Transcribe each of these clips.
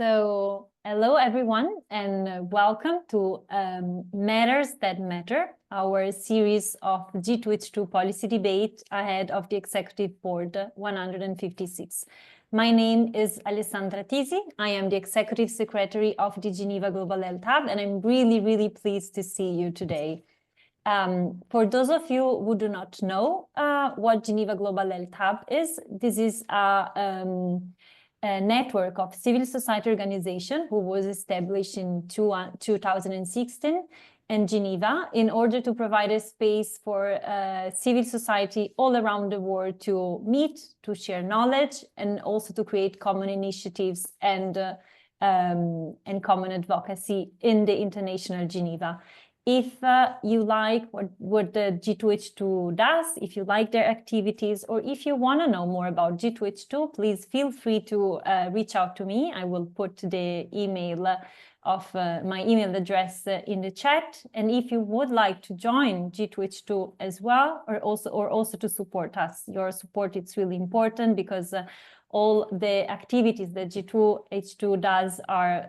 Hello everyone, and welcome to Matters That Matter, our series of G2H2 policy debate ahead of the Executive Board 156. My name is Alessandra Tisi. I am the Executive Secretary of the Geneva Global Health Hub, and I'm really pleased to see you today. For those of you who do not know what Geneva Global Health Hub is, this is a network of civil society organization who was established in 2016 in Geneva in order to provide a space for civil society all around the world to meet, to share knowledge, and also to create common initiatives and common advocacy in the international Geneva. If you like what the G2H2 does, if you like their activities, or if you want to know more about G2H2, please feel free to reach out to me. I will put the email of my email address in the chat. And if you would like to join G2H2 as well, or also to support us, your support is really important because all the activities that G2H2 does are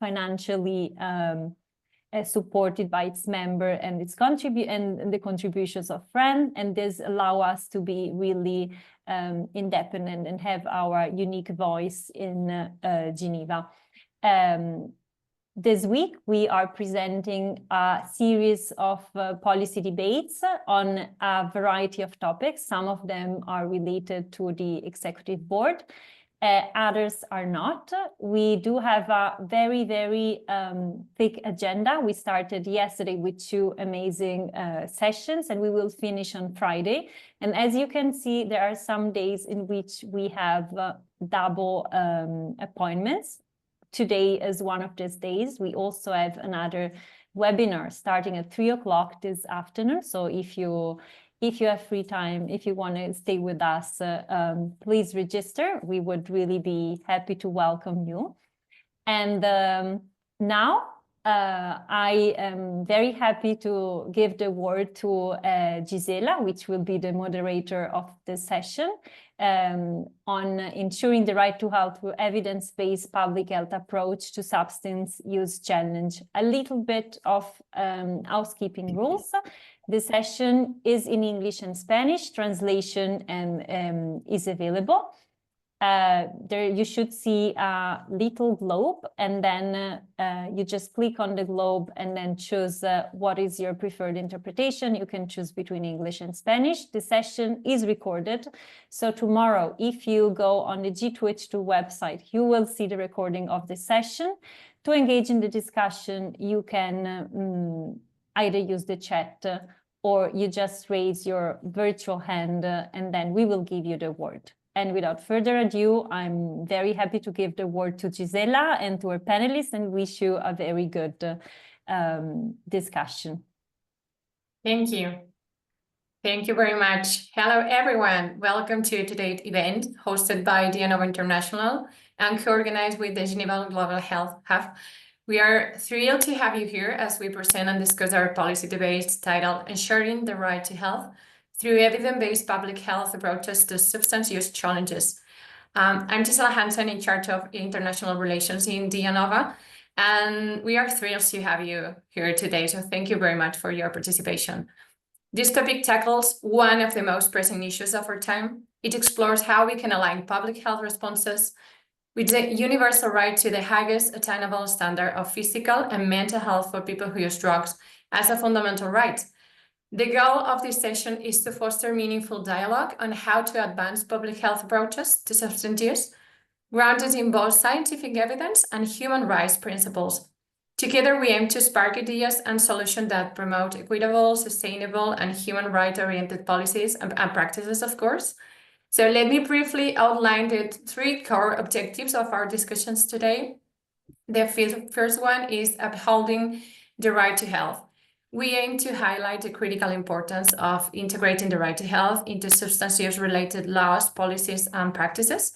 financially supported by its member and its and the contributions of friends, and this allow us to be really independent and have our unique voice in Geneva. This week we are presenting a series of policy debates on a variety of topics. Some of them are related to the executive board. Others are not. We do have a very thick agenda. We started yesterday with two amazing sessions, and we will finish on Friday. And as you can see, there are some days in which we have double appointments. Today is one of these days. We also have another webinar starting at 3 o'clock this afternoon. So if you have free time, if you want to stay with us, please register. We would really be happy to welcome you. And now I am very happy to give the word to Gisela, which will be the moderator of the session on ensuring the right to health through evidence-based public health approach to substance use challenge. A little bit of housekeeping rules. The session is in English and Spanish. Translation is available. There you should see a little globe, and then you just click on the globe and then choose what is your preferred interpretation. You can choose between English and Spanish. The session is recorded. So tomorrow, if you go on the G2H2 website, you will see the recording of the session. To engage in the discussion, you can either use the chat or you just raise your virtual hand and then we will give you the word. And without further ado, I'm very happy to give the word to Gisela and to our panelists and wish you a very good discussion. Thank you. Thank you very much. Hello, everyone. Welcome to today's event hosted by Dianova International and co-organized with the Geneva Global Health Hub. We are thrilled to have you here as we present and discuss our policy debates titled Ensuring the Right to Health through Evidence-Based Public Health Approaches to Substance Use Challenges. I'm Gisela Hansen, in charge of international relations in Dianova, and we are thrilled to have you here today, so thank you very much for your participation. This topic tackles one of the most pressing issues of our time. It explores how we can align public health responses with the universal right to the highest attainable standard of physical and mental health for people who use drugs as a fundamental right. The goal of this session is to foster meaningful dialogue on how to advance public health approaches to substance use, grounded in both scientific evidence and human rights principles. Together, we aim to spark ideas and solutions that promote equitable, sustainable, and human rights-oriented policies and practices, of course. So let me briefly outline the three core objectives of our discussions today. The first one is upholding the right to health. We aim to highlight the critical importance of integrating the right to health into substance use-related laws, policies, and practices.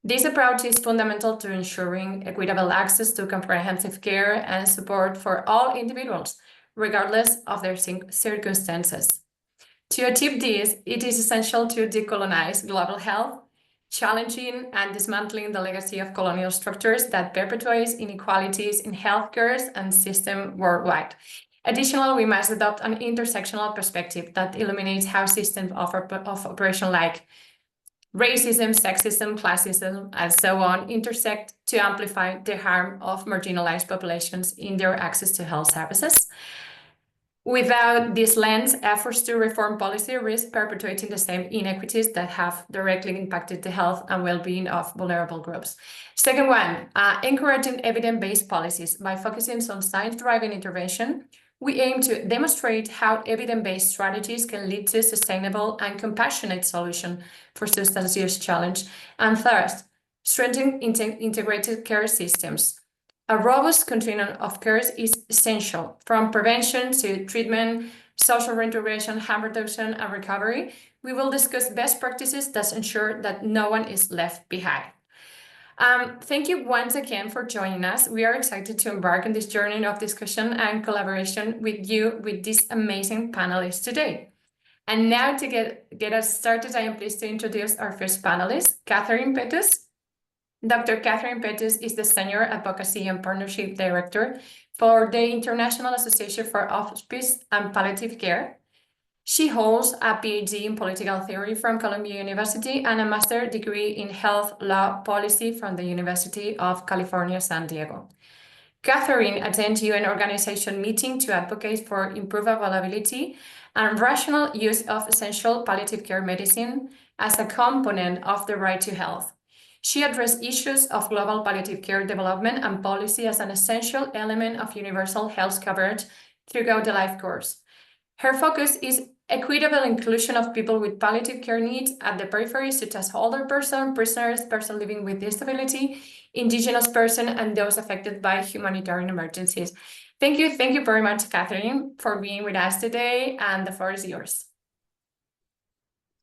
This approach is fundamental to ensuring equitable access to comprehensive care and support for all individuals, regardless of their circumstances. To achieve this, it is essential to decolonize global health, challenging and dismantling the legacy of colonial structures that perpetuates inequalities in healthcare and system worldwide. Additionally, we must adopt an intersectional perspective that illuminates how systems of operation like racism, sexism, classism, and so on intersect to amplify the harm of marginalized populations in their access to health services. Without this lens, efforts to reform policy risk perpetuating the same inequities that have directly impacted the health and well-being of vulnerable groups. Second one, encouraging evidence-based policies. By focusing on science-driven intervention, we aim to demonstrate how evidence-based strategies can lead to sustainable and compassionate solution for substance use challenge. And third, strengthening integrated care systems. A robust continuum of care is essential, from prevention to treatment, social reintegration, harm reduction, and recovery. We will discuss best practices that ensure that no one is left behind. Thank you once again for joining us. We are excited to embark on this journey of discussion and collaboration with you, with these amazing panelists today. And now to get us started, I am pleased to introduce our first panelist, Catherine Pettus. Dr. Catherine Pettus is the Senior Advocacy and Partnership Director for the International Association for Hospice and Palliative Care. She holds a PhD in Political Theory from Columbia University and a master's degree in Health Law Policy from the University of California, San Diego. Catherine attends UN organization meetings to advocate for improved availability and rational use of essential palliative care medicine as a component of the right to health. She addressed issues of global palliative care development and policy as an essential element of universal health coverage throughout the life course. Her focus is equitable inclusion of people with palliative care needs at the periphery, such as older person, prisoners, person living with disability, indigenous person, and those affected by humanitarian emergencies. Thank you very much, Catherine, for being with us today, and the floor is yours.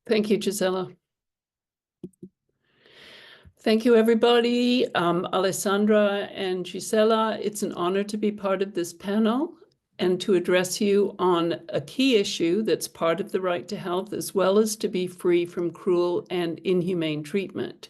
Thank you, Gisela. Thank you, everybody. Alessandra and Gisela, it's an honor to be part of this panel and to address you on a key issue that's part of the right to health, as well as to be free from cruel and inhumane treatment.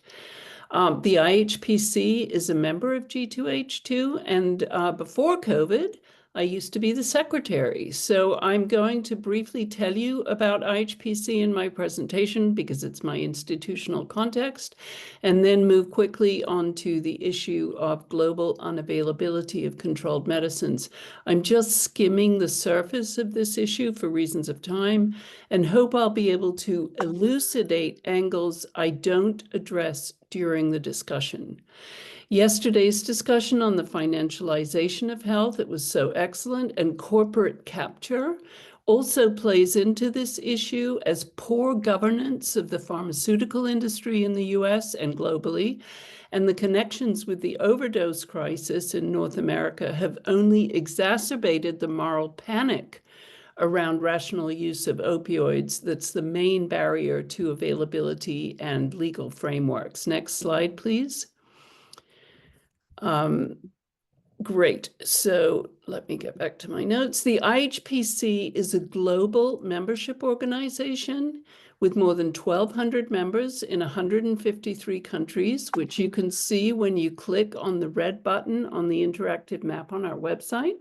The IHPC is a member of G2H2, and before COVID, I used to be the secretary. So I'm going to briefly tell you about IHPC in my presentation because it's my institutional context, and then move quickly on to the issue of global unavailability of controlled medicines. I'm just skimming the surface of this issue for reasons of time, and hope I'll be able to elucidate angles I don't address during the discussion. Yesterday's discussion on the financialization of health, it was so excellent, and corporate capture also plays into this issue, as poor governance of the pharmaceutical industry in the US and globally, and the connections with the overdose crisis in North America have only exacerbated the moral panic around rational use of opioids that's the main barrier to availability and legal frameworks. Next slide, please. Great. So let me get back to my notes. The IHPC is a global membership organization with more than 1,200 members in 153 countries, which you can see when you click on the red button on the interactive map on our website.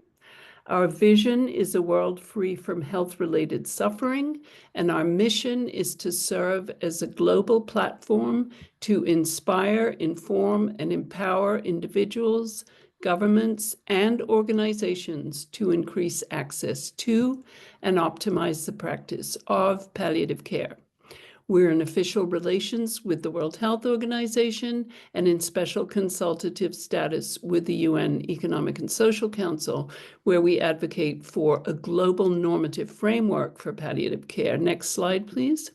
Our vision is a world free from health-related suffering, and our mission is to serve as a global platform to inspire, inform, and empower individuals, governments, and organizations to increase access to and optimize the practice of palliative care. We're in official relations with the World Health Organization and in special consultative status with the UN Economic and Social Council, where we advocate for a global normative framework for palliative care. Next slide, please.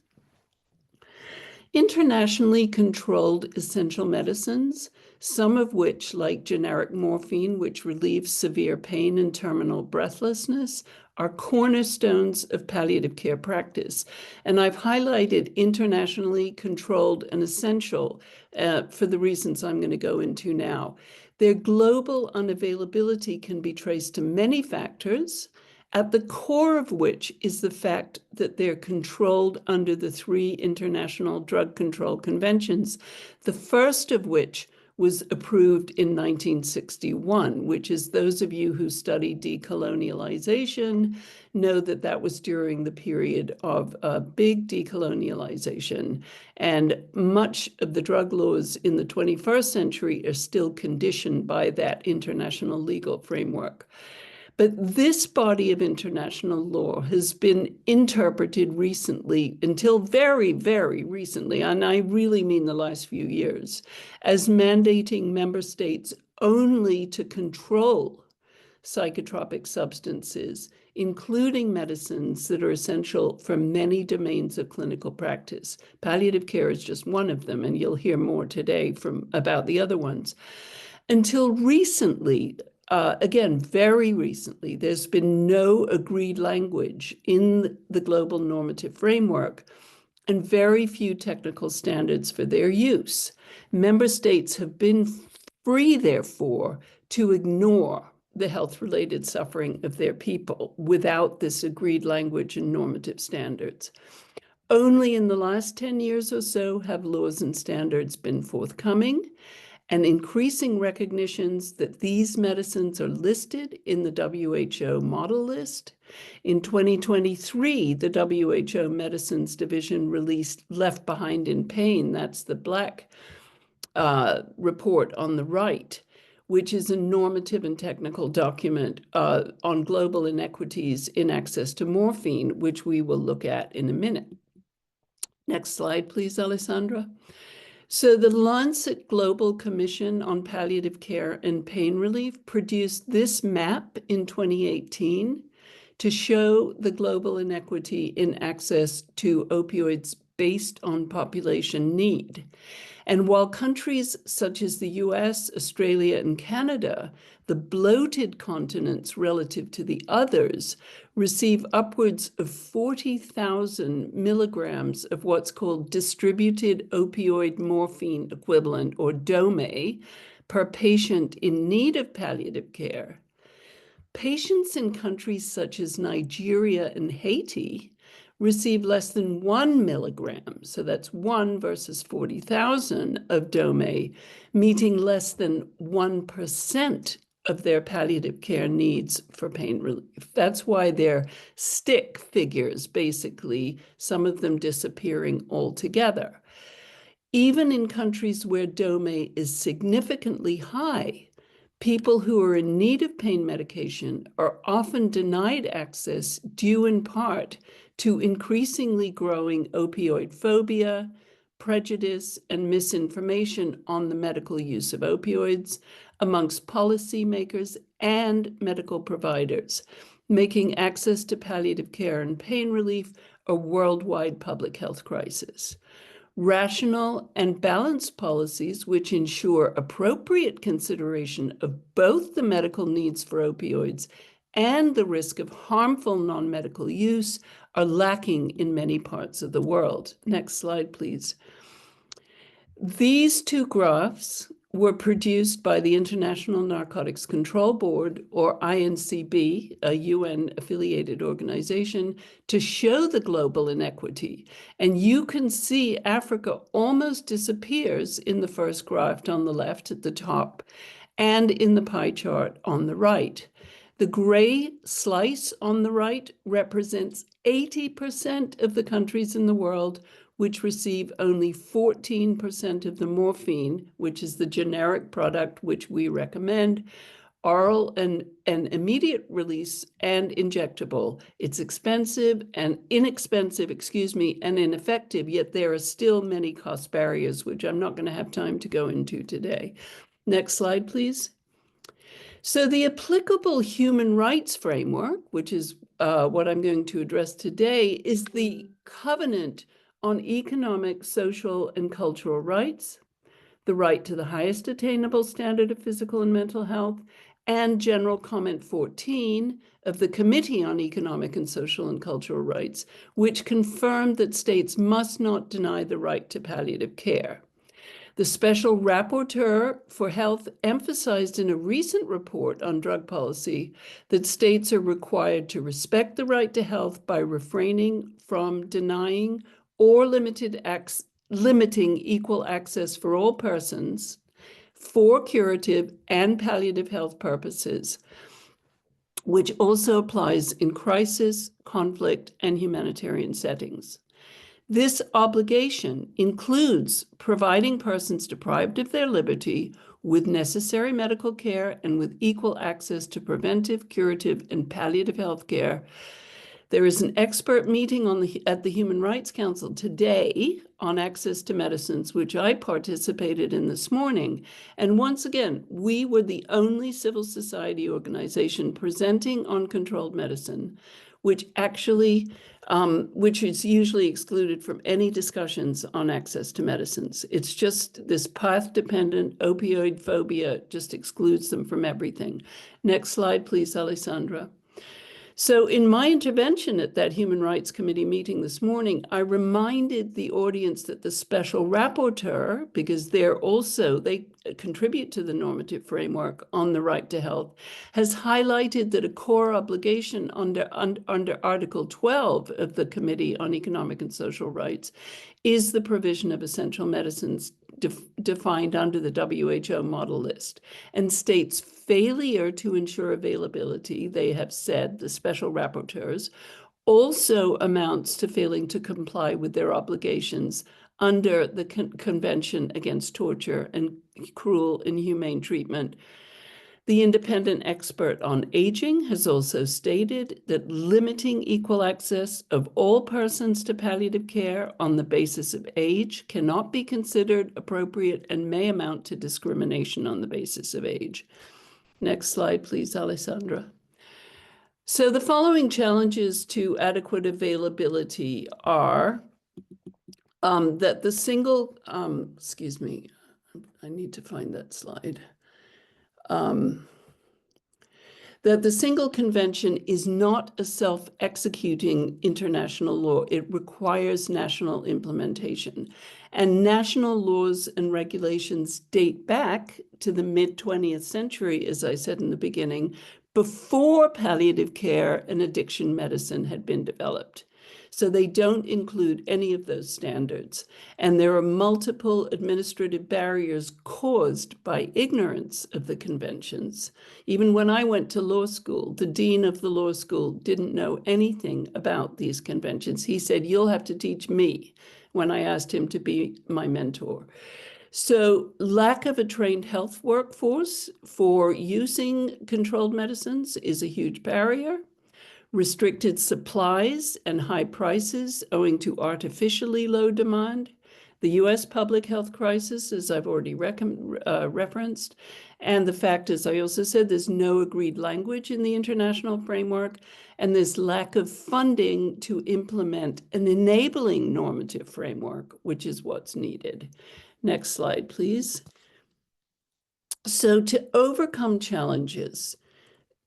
Internationally controlled essential medicines, some of which, like generic morphine, which relieves severe pain and terminal breathlessness, are cornerstones of palliative care practice. And I've highlighted internationally controlled and essential for the reasons I'm going to go into now. Their global unavailability can be traced to many factors, at the core of which is the fact that they're controlled under the 3 international drug control conventions, the first of which was approved in 1961, which is, those of you who study decolonialization know that that was during the period of big decolonialization. And much of the drug laws in the 21st century are still conditioned by that international legal framework. But this body of international law has been interpreted recently, until very, very recently, and I really mean the last few years, as mandating member states only to control psychotropic substances, including medicines that are essential for many domains of clinical practice. Palliative care is just one of them, and you'll hear more today about the other ones. Until recently, again, very recently, there's been no agreed language in the global normative framework and very few technical standards for their use. Member states have been free, therefore, to ignore the health-related suffering of their people without this agreed language and normative standards. Only in the last 10 years or so have laws and standards been forthcoming, and increasing recognitions that these medicines are listed in the WHO model list. In 2023, the WHO Medicines Division released Left Behind in Pain, that's the black report on the right, which is a normative and technical document on global inequities in access to morphine, which we will look at in a minute. Next slide, please, Alessandra. So the Lancet Global Commission on Palliative Care and Pain Relief produced this map in 2018 to show the global inequity in access to opioids based on population need. And while countries such as the US, Australia, and Canada, the bloated continents relative to the others, receive upwards of 40,000 milligrams of what's called distributed opioid morphine equivalent, or DOME, per patient in need of palliative care, patients in countries such as Nigeria and Haiti receive less than 1 milligram, so that's 1 versus 40,000 of DOME, meeting less than 1% of their palliative care needs for pain relief. That's why they're stick figures, basically, some of them disappearing altogether. Even in countries where DOME is significantly high, people who are in need of pain medication are often denied access due in part to increasingly growing opioid phobia, prejudice, and misinformation on the medical use of opioids amongst policymakers and medical providers, making access to palliative care and pain relief a worldwide public health crisis. Rational and balanced policies which ensure appropriate consideration of both the medical needs for opioids and the risk of harmful non-medical use are lacking in many parts of the world. Next slide, please. These two graphs were produced by the International Narcotics Control Board, or INCB, a UN-affiliated organization, to show the global inequity. And you can see Africa almost disappears in the first graph on the left at the top and in the pie chart on the right. The gray slice on the right represents 80% of the countries in the world which receive only 14% of the morphine, which is the generic product which we recommend, oral and immediate release and injectable. It's expensive and inexpensive, and ineffective, yet there are still many cost barriers, which I'm not going to have time to go into today. Next slide, please. So the applicable human rights framework, which is what I'm going to address today, is the Covenant on Economic, Social, and Cultural Rights, the right to the highest attainable standard of physical and mental health, and General Comment 14 of the Committee on Economic and Social and Cultural Rights, which confirmed that states must not deny the right to palliative care. The special rapporteur for health emphasized in a recent report on drug policy that states are required to respect the right to health by refraining from denying or limiting equal access for all persons for curative and palliative health purposes, which also applies in crisis, conflict, and humanitarian settings. This obligation includes providing persons deprived of their liberty with necessary medical care and with equal access to preventive, curative, and palliative health care. There is an expert meeting at the Human Rights Council today on access to medicines, which I participated in this morning. And once again, we were the only civil society organization presenting on controlled medicine, which is usually excluded from any discussions on access to medicines. It's just this path-dependent opioid phobia just excludes them from everything. Next slide, please, Alessandra. So in my intervention at that Human Rights Committee meeting this morning, I reminded the audience that the special rapporteur, because they contribute to the normative framework on the right to health, has highlighted that a core obligation under Article 12 of the Committee on Economic and Social Rights is the provision of essential medicines defined under the WHO model list, and states' failure to ensure availability, they have said, the special rapporteurs, also amounts to failing to comply with their obligations under the Convention Against Torture and Cruel, Inhumane Treatment. The independent expert on aging has also stated that limiting equal access of all persons to palliative care on the basis of age cannot be considered appropriate and may amount to discrimination on the basis of age. Next slide, please, Alessandra. So the following challenges to adequate availability are that the single, excuse me, I need to find that slide. That the single convention is not a self-executing international law. It requires national implementation. And national laws and regulations date back to the mid-20th century, as I said in the beginning, before palliative care and addiction medicine had been developed. So they don't include any of those standards. And there are multiple administrative barriers caused by ignorance of the conventions. Even when I went to law school, the dean of the law school didn't know anything about these conventions. He said, "You'll have to teach me," when I asked him to be my mentor. So lack of a trained health workforce for using controlled medicines is a huge barrier. Restricted supplies and high prices owing to artificially low demand, the US public health crisis, as I've already referenced, and the fact, as I also said, there's no agreed language in the international framework, and there's lack of funding to implement an enabling normative framework, which is what's needed. Next slide, please. So to overcome challenges,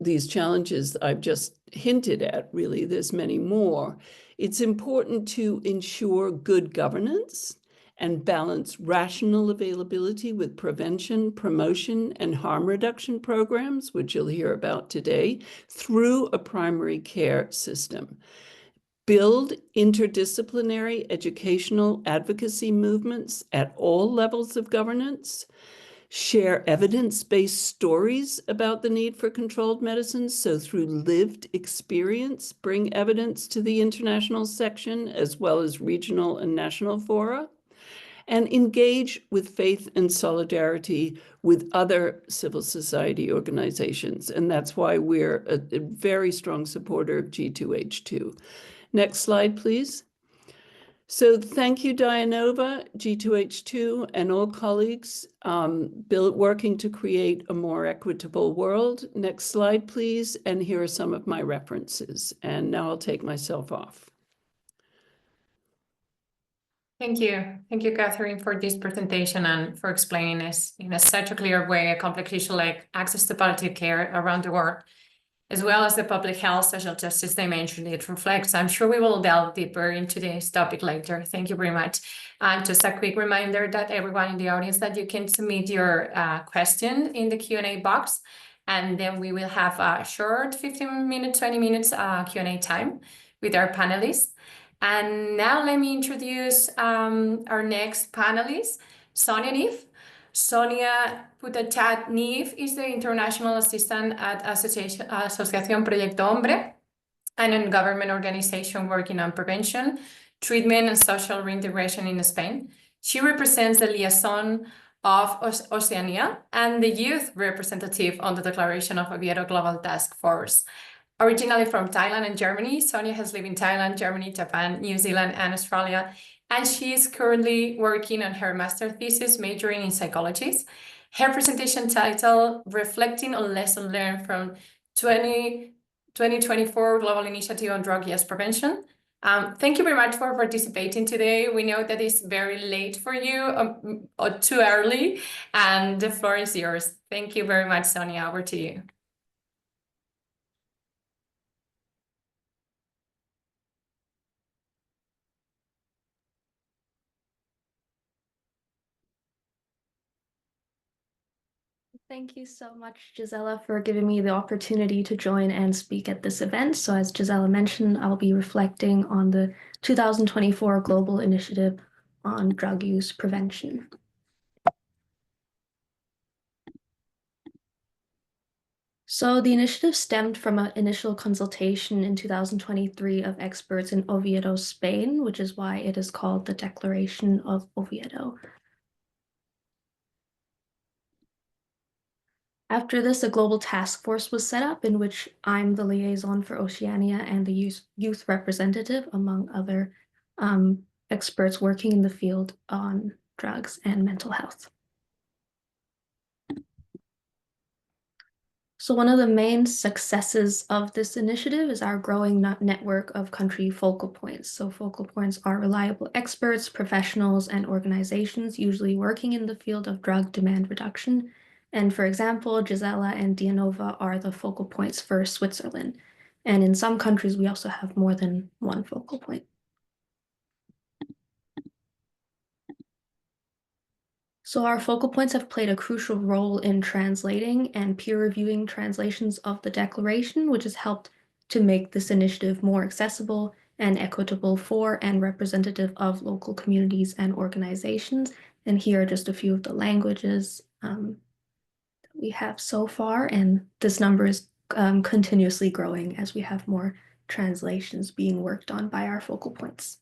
these challenges I've just hinted at, really, there's many more. It's important to ensure good governance and balance rational availability with prevention, promotion, and harm reduction programs, which you'll hear about today, through a primary care system. Build interdisciplinary educational advocacy movements at all levels of governance. Share evidence-based stories about the need for controlled medicines, so through lived experience, bring evidence to the international section as well as regional and national fora, and engage with faith and solidarity with other civil society organizations. And that's why we're a very strong supporter of G2H2. Next slide, please. So thank you, Dianova, G2H2, and all colleagues working to create a more equitable world. Next slide, please. And here are some of my references. And now I'll take myself off. Thank you. Thank you, Catherine, for this presentation and for explaining this in such a clear way, a complex issue like access to palliative care around the world. as well as the public health social justice dimension it reflects. I'm sure we will delve deeper into this topic later. Thank you very much. And just a quick reminder that everyone in the audience that you can submit your question in the Q&A box, and then we will have a short 15-minute, 20 minutes Q&A time with our panelists. And now let me introduce our next panelist, Sonia Neef. Sonia put a chat. Neef is the International Assistant at Asociación Proyecto Hombre, an non-government organization working on prevention, treatment, and social reintegration in Spain. She represents the liaison of Oceania and the youth representative on the declaration of Oviedo Global Task Force. Originally from Thailand and Germany, Sonia has lived in Thailand, Germany, Japan, New Zealand, and Australia, and she is currently working on her master's thesis majoring in psychology. Her presentation title, Reflecting on Lessons Learned from 2024 Global Initiative on Drug Use Prevention. Thank you very much for participating today. We know that it's very late for you, or too early, and the floor is yours. Thank you very much, Sonia. Over to you. Thank you so much, Gisela, for giving me the opportunity to join and speak at this event. So as Gisela mentioned, I'll be reflecting on the 2024 Global Initiative on Drug Use Prevention. So the initiative stemmed from an initial consultation in 2023 of experts in Oviedo, Spain, which is why it is called the Declaration of Oviedo. After this, a global task force was set up in which I'm the liaison for Oceania and the youth representative, among other experts working in the field on drugs and mental health. So one of the main successes of this initiative is our growing network of country focal points. So focal points are reliable experts, professionals, and organizations usually working in the field of drug demand reduction. And for example, Gisela and Dianova are the focal points for Switzerland. And in some countries, we also have more than one focal point. So our focal points have played a crucial role in translating and peer reviewing translations of the declaration, which has helped to make this initiative more accessible and equitable for and representative of local communities and organizations. And here are just a few of the languages we have so far, and this number is continuously growing as we have more translations being worked on by our focal points.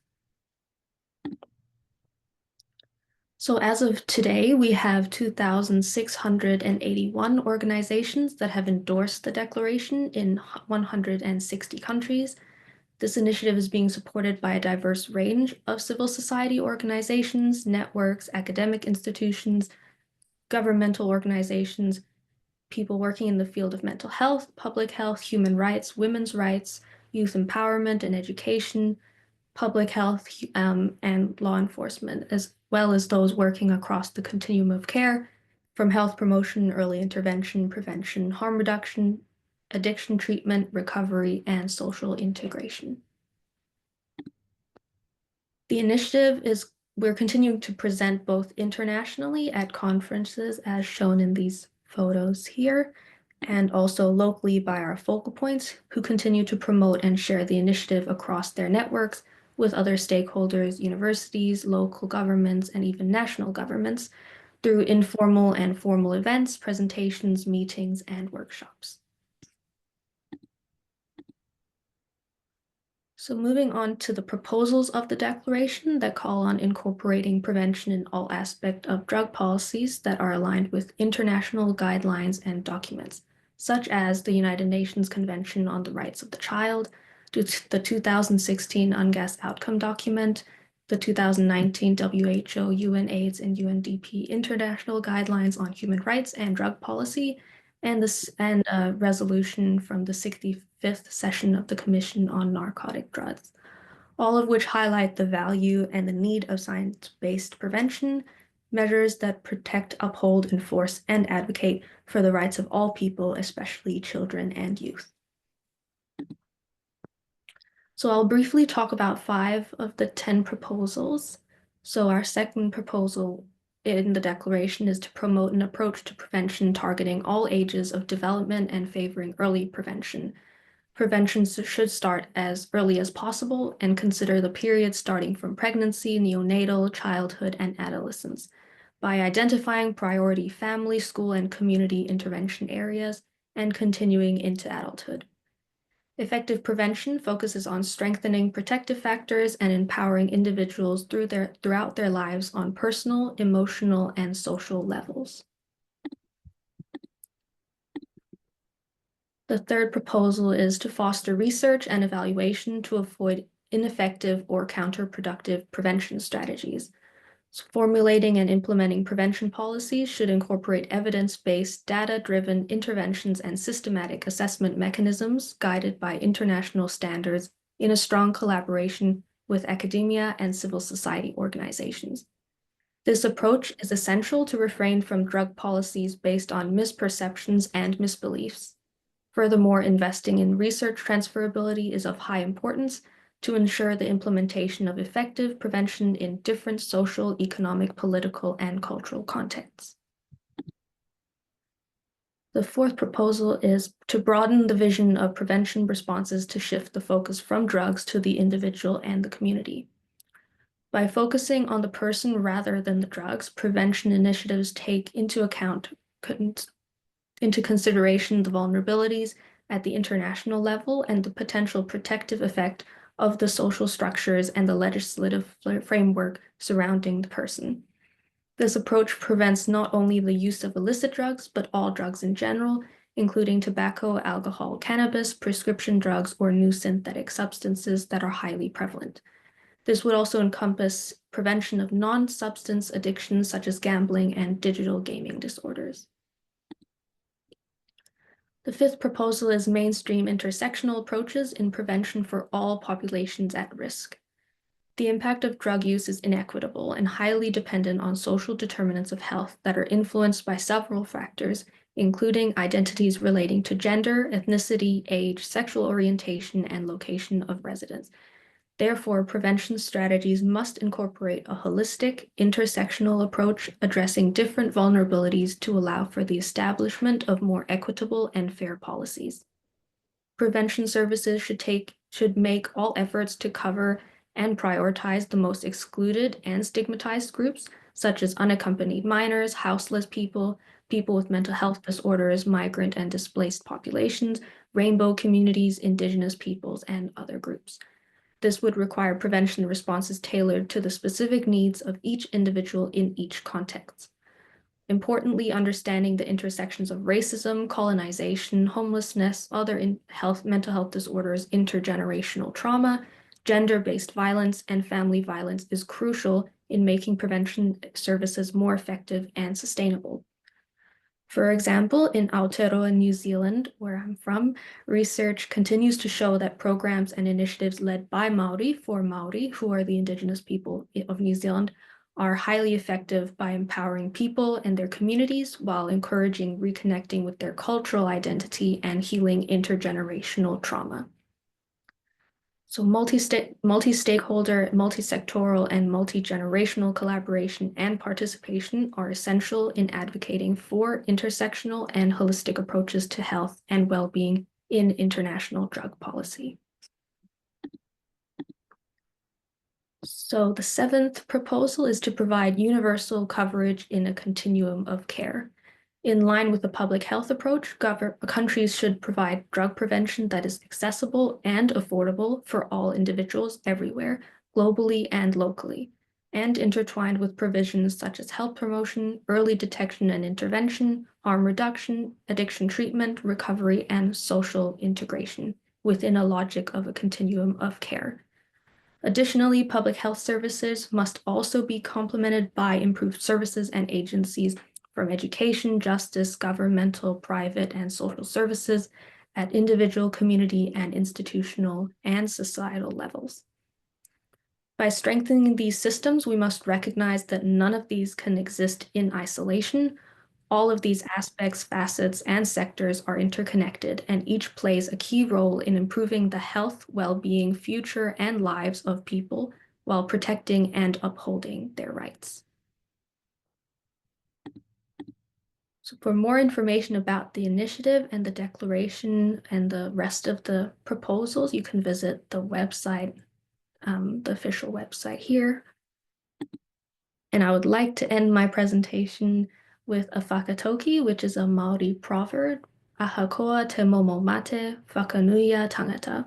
So as of today, we have 2,681 organizations that have endorsed the declaration in 160 countries. This initiative is being supported by a diverse range of civil society organizations, networks, academic institutions, governmental organizations, people working in the field of mental health, public health, human rights, women's rights, youth empowerment and education, public health, and law enforcement, as well as those working across the continuum of care, from health promotion, early intervention, prevention, harm reduction, addiction treatment, recovery, and social integration. The initiative is we're continuing to present both internationally at conferences, as shown in these photos here, and also locally by our focal points, who continue to promote and share the initiative across their networks with other stakeholders, universities, local governments, and even national governments through informal and formal events, presentations, meetings, and workshops. So moving on to the proposals of the declaration that call on incorporating prevention in all aspects of drug policies that are aligned with international guidelines and documents, such as the United Nations Convention on the Rights of the Child, the 2016 UNGAS Outcome Document, the 2019 WHO, UNAIDS, and UNDP International Guidelines on Human Rights and Drug Policy, and a resolution from the 65th session of the Commission on Narcotic Drugs, all of which highlight the value and the need of science-based prevention measures that protect, uphold, enforce, and advocate for the rights of all people, especially children and youth. So I'll briefly talk about 5 of the 10 proposals. So our second proposal in the declaration is to promote an approach to prevention targeting all ages of development and favoring early prevention. Prevention should start as early as possible and consider the period starting from pregnancy, neonatal, childhood, and adolescence by identifying priority family, school, and community intervention areas and continuing into adulthood. Effective prevention focuses on strengthening protective factors and empowering individuals throughout their lives on personal, emotional, and social levels. The third proposal is to foster research and evaluation to avoid ineffective or counterproductive prevention strategies. So formulating and implementing prevention policies should incorporate evidence-based, data-driven interventions and systematic assessment mechanisms guided by international standards in a strong collaboration with academia and civil society organizations. This approach is essential to refrain from drug policies based on misperceptions and misbeliefs. Furthermore, investing in research transferability is of high importance to ensure the implementation of effective prevention in different social, economic, political, and cultural contexts. The fourth proposal is to broaden the vision of prevention responses to shift the focus from drugs to the individual and the community. By focusing on the person rather than the drugs, prevention initiatives take into consideration the vulnerabilities at the international level and the potential protective effect of the social structures and the legislative framework surrounding the person. This approach prevents not only the use of illicit drugs, but all drugs in general, including tobacco, alcohol, cannabis, prescription drugs, or new synthetic substances that are highly prevalent. This would also encompass prevention of non-substance addictions such as gambling and digital gaming disorders. The fifth proposal is mainstream intersectional approaches in prevention for all populations at risk. The impact of drug use is inequitable and highly dependent on social determinants of health that are influenced by several factors, including identities relating to gender, ethnicity, age, sexual orientation, and location of residence. Therefore, prevention strategies must incorporate a holistic, intersectional approach addressing different vulnerabilities to allow for the establishment of more equitable and fair policies. Prevention services should make all efforts to cover and prioritize the most excluded and stigmatized groups, such as unaccompanied minors, houseless people, people with mental health disorders, migrant and displaced populations, rainbow communities, indigenous peoples, and other groups. This would require prevention responses tailored to the specific needs of each individual in each context. Importantly, understanding the intersections of racism, colonization, homelessness, other mental health disorders, intergenerational trauma, gender-based violence, and family violence is crucial in making prevention services more effective and sustainable. For example, in Aotearoa, New Zealand, where I'm from, research continues to show that programs and initiatives led by Maori for Maori, who are the indigenous people of New Zealand, are highly effective by empowering people and their communities while encouraging reconnecting with their cultural identity and healing intergenerational trauma. So multi-stakeholder, multi-sectoral, and multi-generational collaboration and participation are essential in advocating for intersectional and holistic approaches to health and well-being in international drug policy. So the seventh proposal is to provide universal coverage in a continuum of care. In line with the public health approach, countries should provide drug prevention that is accessible and affordable for all individuals everywhere, globally and locally, and intertwined with provisions such as health promotion, early detection and intervention, harm reduction, addiction treatment, recovery, and social integration within a logic of a continuum of care. Additionally, public health services must also be complemented by improved services and agencies from education, justice, governmental, private, and social services at individual, community, and institutional and societal levels. By strengthening these systems, we must recognize that none of these can exist in isolation. All of these aspects, facets, and sectors are interconnected, and each plays a key role in improving the health, well-being, future, and lives of people while protecting and upholding their rights. So for more information about the initiative and the declaration and the rest of the proposals, you can visit the website, the official website here. And I would like to end my presentation with a whakatoki, which is a Maori proverb, ahakoa te momo mate, whakanuia tangata,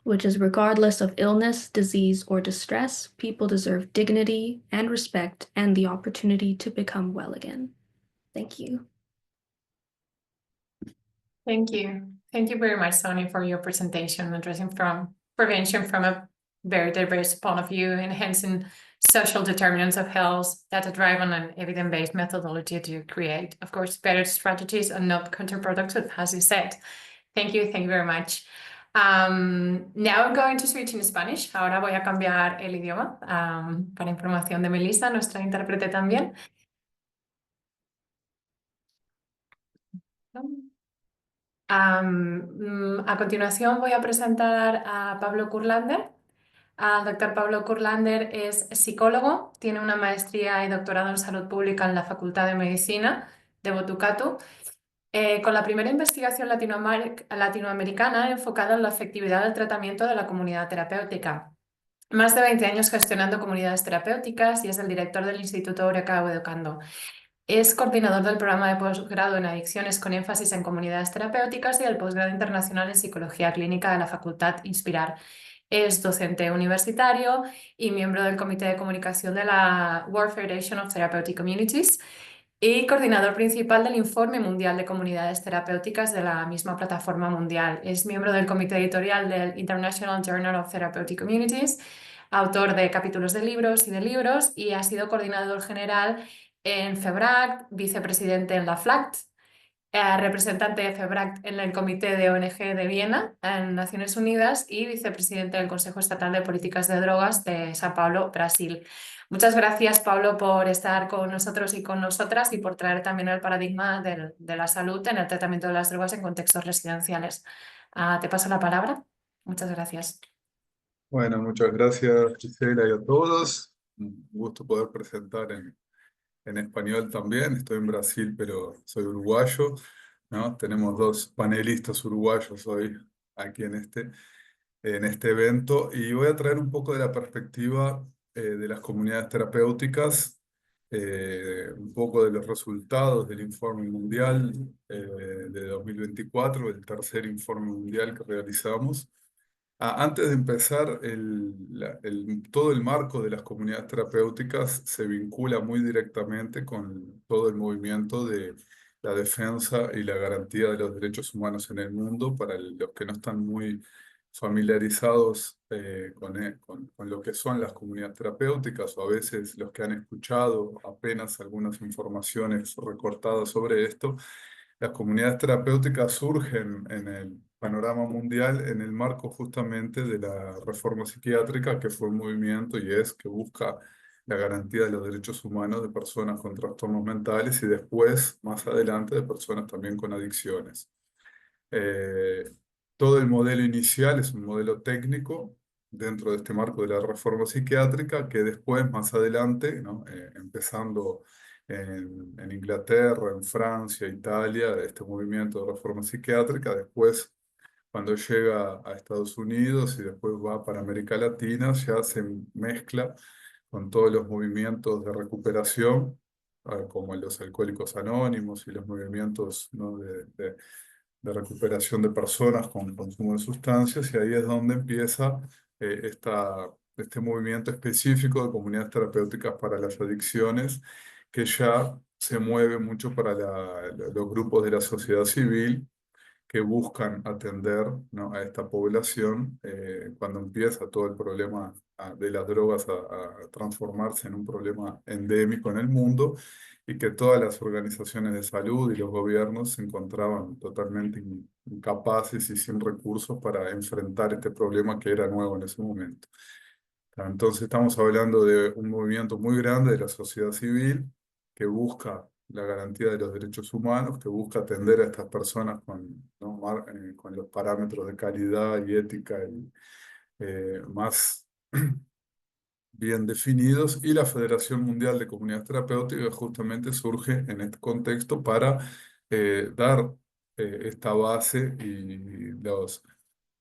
which is regardless of illness, disease, or distress, people deserve dignity and respect and the opportunity to become well again. Thank you. Thank you. Thank you very much, Sonia, for your presentation, addressing from prevention from a very diverse point of view, enhancing social determinants of health that drive on an evidence-based methodology to create, of course, better strategies and not counterproductive, as you said. Thank you very much. Now I'm going to switch in Spanish. Ahora voy a cambiar el idioma para información de Melissa, nuestra intérprete también. A continuación voy a presentar a Pablo Kurlander. El doctor Pablo Kurlander es psicólogo, tiene una maestría y doctorado en salud pública en la Facultad de Medicina de Botucatu, con la primera investigación latinoamericana enfocada en la efectividad del tratamiento de la comunidad terapéutica. Más de 20 años gestionando comunidades terapéuticas y es el director del Instituto Eureka Educando. Es coordinador del programa de posgrado en adicciones con énfasis en comunidades terapéuticas y del posgrado internacional en psicología clínica de la Facultad Inspirar. Es docente universitario y miembro del comité de comunicación de la World Federation of Therapeutic Communities y coordinador principal del Informe Mundial de Comunidades Terapéuticas de la misma plataforma mundial. Es miembro del comité editorial del International Journal of Therapeutic Communities, autor de capítulos de libros y ha sido coordinador general en FEBRAC, vicepresidente en la FLACT, representante de FEBRAC en el Comité de ONG de Viena, en Naciones Unidas, y vicepresidente del Consejo Estatal de Políticas de Drogas de Sao Paulo, Brasil. Muchas gracias, Pablo, por estar con nosotros y con nosotras y por traer también el paradigma de la salud en el tratamiento de las drogas en contextos residenciales. Te paso la palabra. Muchas gracias. Bueno, muchas gracias, Gisela, y a todos. Un gusto poder presentar en español también. Estoy en Brasil, pero soy uruguayo, ¿no? Tenemos dos panelistas uruguayos hoy aquí en este evento y voy a traer un poco de la perspectiva de las comunidades terapéuticas, un poco de los resultados del informe mundial de 2024, el tercer informe mundial que realizamos. Antes de empezar, todo el marco de las comunidades terapéuticas se vincula muy directamente con todo el movimiento de la defensa y la garantía de los derechos humanos en el mundo. Para los que no están muy familiarizados con lo que son las comunidades terapéuticas, o a veces los que han escuchado apenas algunas informaciones recortadas sobre esto, las comunidades terapéuticas surgen en el panorama mundial en el marco justamente de la reforma psiquiátrica, que fue un movimiento y es que busca la garantía de los derechos humanos de personas con trastornos mentales y después, más adelante, de personas también con adicciones. Todo el modelo inicial es un modelo técnico dentro de este marco de la reforma psiquiátrica que después, más adelante, ¿no? Empezando en Inglaterra, en Francia, Italia, este movimiento de reforma psiquiátrica, después cuando llega a Estados Unidos y después va para América Latina, ya se mezcla con todos los movimientos de recuperación, como los alcohólicos anónimos y los movimientos, ¿no? de recuperación de personas con consumo de sustancias, y ahí es donde empieza este movimiento específico de comunidades terapéuticas para las adicciones, que ya se mueve mucho para los grupos de la sociedad civil que buscan atender, ¿no? a esta población cuando empieza todo el problema de las drogas a transformarse en un problema endémico en el mundo, y que todas las organizaciones de salud y los gobiernos se encontraban totalmente incapaces y sin recursos para enfrentar este problema que era nuevo en ese momento. Entonces estamos hablando de un movimiento muy grande de la sociedad civil que busca la garantía de los derechos humanos, que busca atender a estas personas con, ¿no? Con los parámetros de calidad y ética más bien definidos, y la Federación Mundial de Comunidades Terapéuticas justamente surge en este contexto para dar esta base y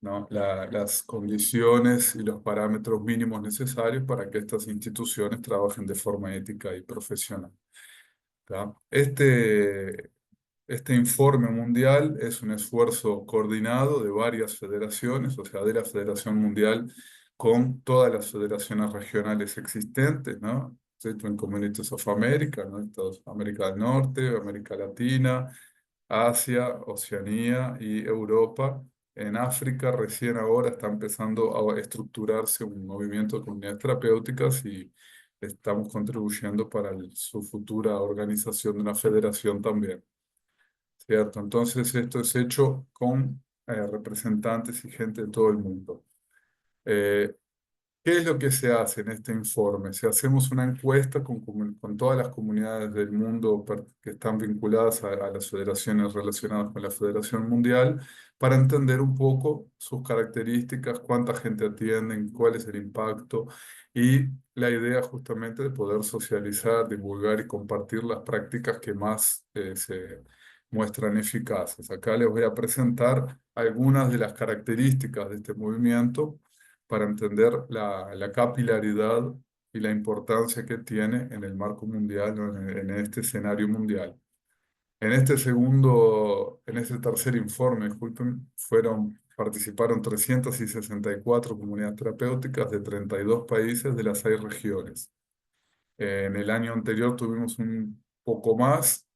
¿no? Las condiciones y los parámetros mínimos necesarios para que estas instituciones trabajen de forma ética y profesional. ¿Tá? Este informe mundial es un esfuerzo coordinado de varias federaciones, o sea, de la Federación Mundial con todas las federaciones regionales existentes, ¿no? Twin Communities of America, ¿no? América del Norte, América Latina, Asia, Oceanía y Europa. En África recién ahora está empezando a estructurarse un movimiento de comunidades terapéuticas y estamos contribuyendo para su futura organización de una federación también. ¿Cierto? Entonces esto es hecho con representantes y gente de todo el mundo. Eh, ¿Qué es lo que se hace en este informe? Si hacemos una encuesta con todas las comunidades del mundo que están vinculadas a las federaciones relacionadas con la Federación Mundial para entender un poco sus características, cuánta gente atienden, cuál es el impacto y la idea justamente de poder socializar, divulgar y compartir las prácticas que más se muestran eficaces. Acá les voy a presentar algunas de las características de este movimiento para entender la capilaridad y la importancia que tiene en el marco mundial, ¿no? En este escenario mundial. En este tercer informe, disculpen, participaron 364 comunidades terapéuticas de 32 países de las 6 regiones. En el año anterior tuvimos un poco más,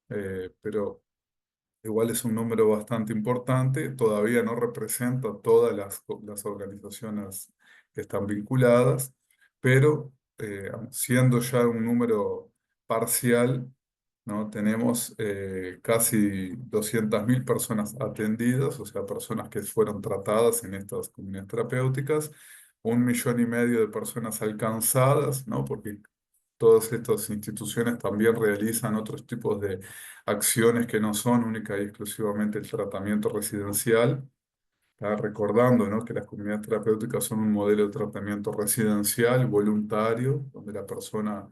pero igual es un número bastante importante, todavía no representa todas las organizaciones que están vinculadas, pero siendo ya un número parcial, ¿no? Tenemos casi 200.000 personas atendidas, o sea, personas que fueron tratadas en estas comunidades terapéuticas, 1,5 millones de personas alcanzadas, ¿no? Porque todas estas instituciones también realizan otros tipos de acciones que no son única y exclusivamente el tratamiento residencial. Está recordando, ¿no? Que las comunidades terapéuticas son un modelo de tratamiento residencial, voluntario, donde la persona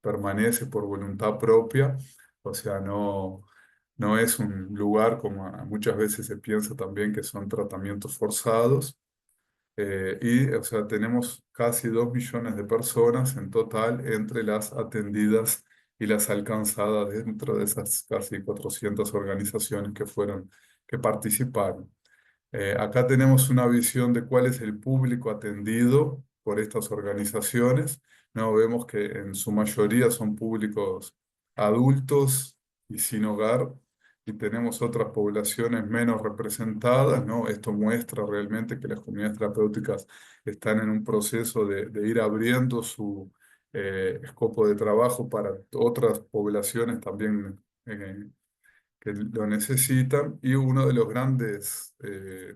permanece por voluntad propia, o sea, no es un lugar como muchas veces se piensa también que son tratamientos forzados. O sea, tenemos casi 2 millones de personas en total entre las atendidas y las alcanzadas dentro de esas casi 400 organizaciones que participaron. Acá tenemos una visión de cuál es el público atendido por estas organizaciones. ¿No? Vemos que en su mayoría son públicos adultos y sin hogar, y tenemos otras poblaciones menos representadas, ¿no? Esto muestra realmente que las comunidades terapéuticas están en un proceso de ir abriendo su escopo de trabajo para otras poblaciones también que lo necesitan, y uno de los grandes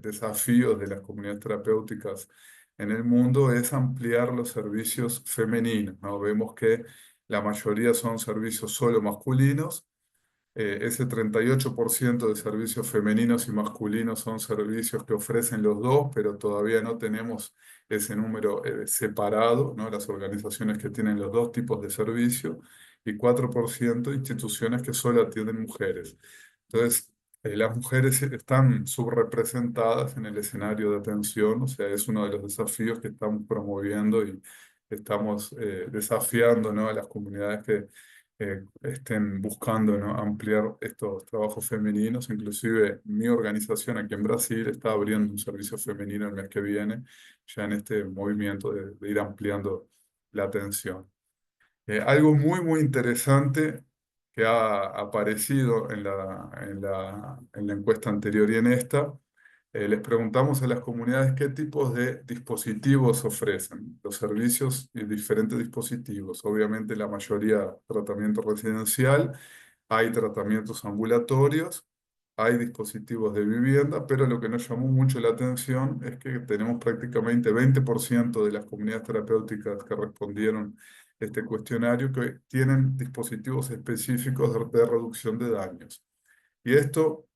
desafíos de las comunidades terapéuticas en el mundo es ampliar los servicios femeninos, ¿no? Vemos que la mayoría son servicios solo masculinos. Ese 38% de servicios femeninos y masculinos son servicios que ofrecen los dos, pero todavía no tenemos ese número separado, ¿no? Las organizaciones que tienen los dos tipos de servicio, y 4% instituciones que solo atienden mujeres. Entonces, las mujeres están subrepresentadas en el escenario de atención, o sea, es uno de los desafíos que estamos promoviendo y estamos desafiando, ¿no? A las comunidades que estén buscando, ¿no? Ampliar estos trabajos femeninos. Inclusive mi organización aquí en Brasil está abriendo un servicio femenino el mes que viene, ya en este movimiento de ir ampliando la atención. Algo muy interesante que ha aparecido en la encuesta anterior y en esta, les preguntamos a las comunidades qué tipos de dispositivos ofrecen, los servicios y diferentes dispositivos. Obviamente la mayoría tratamiento residencial, hay tratamientos ambulatorios, hay dispositivos de vivienda, pero lo que nos llamó mucho la atención es que tenemos prácticamente 20% de las comunidades terapéuticas que respondieron este cuestionario que tienen dispositivos específicos de reducción de daños. Y esto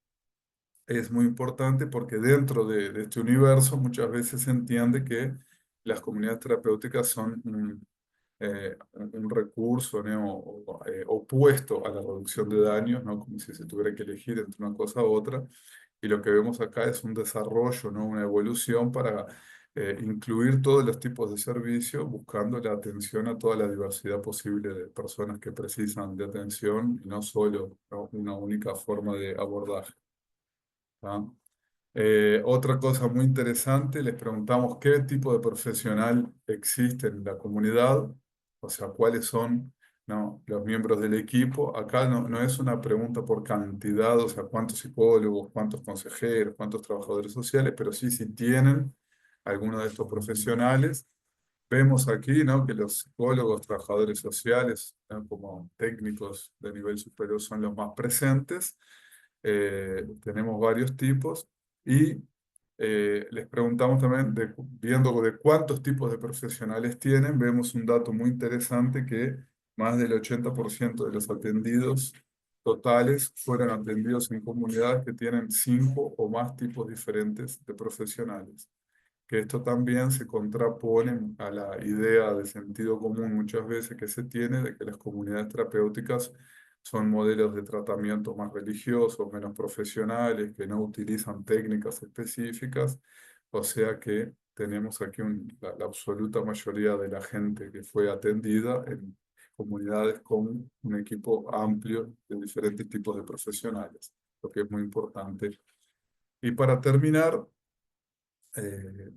es muy importante porque dentro de este universo muchas veces se entiende que las comunidades terapéuticas son un recurso, ¿no? Opuesto a la reducción de daños, ¿no? Como si se tuviera que elegir entre una cosa u otra. Y lo que vemos acá es un desarrollo, ¿no? Una evolución para incluir todos los tipos de servicios, buscando la atención a toda la diversidad posible de personas que precisan de atención y no solo, ¿no? Una única forma de abordaje. ¿Tá? Otra cosa muy interesante, les preguntamos qué tipo de profesional existe en la comunidad, o sea, cuáles son, ¿no? Los miembros del equipo. Acá no es una pregunta por cantidad, o sea, cuántos psicólogos, cuántos consejeros, cuántos trabajadores sociales, pero sí si tienen alguno de estos profesionales. Vemos aquí, ¿no? Que los psicólogos, trabajadores sociales, ¿no? Como técnicos de nivel superior son los más presentes. Tenemos varios tipos y les preguntamos también, viendo de cuántos tipos de profesionales tienen, vemos un dato muy interesante que más del 80% de los atendidos totales fueron atendidos en comunidades que tienen 5 o más tipos diferentes de profesionales, que esto también se contrapone a la idea de sentido común muchas veces que se tiene de que las comunidades terapéuticas son modelos de tratamiento más religiosos, menos profesionales, que no utilizan técnicas específicas, o sea que tenemos aquí la absoluta mayoría de la gente que fue atendida en comunidades con un equipo amplio de diferentes tipos de profesionales, lo que es muy importante. Y para terminar, eh,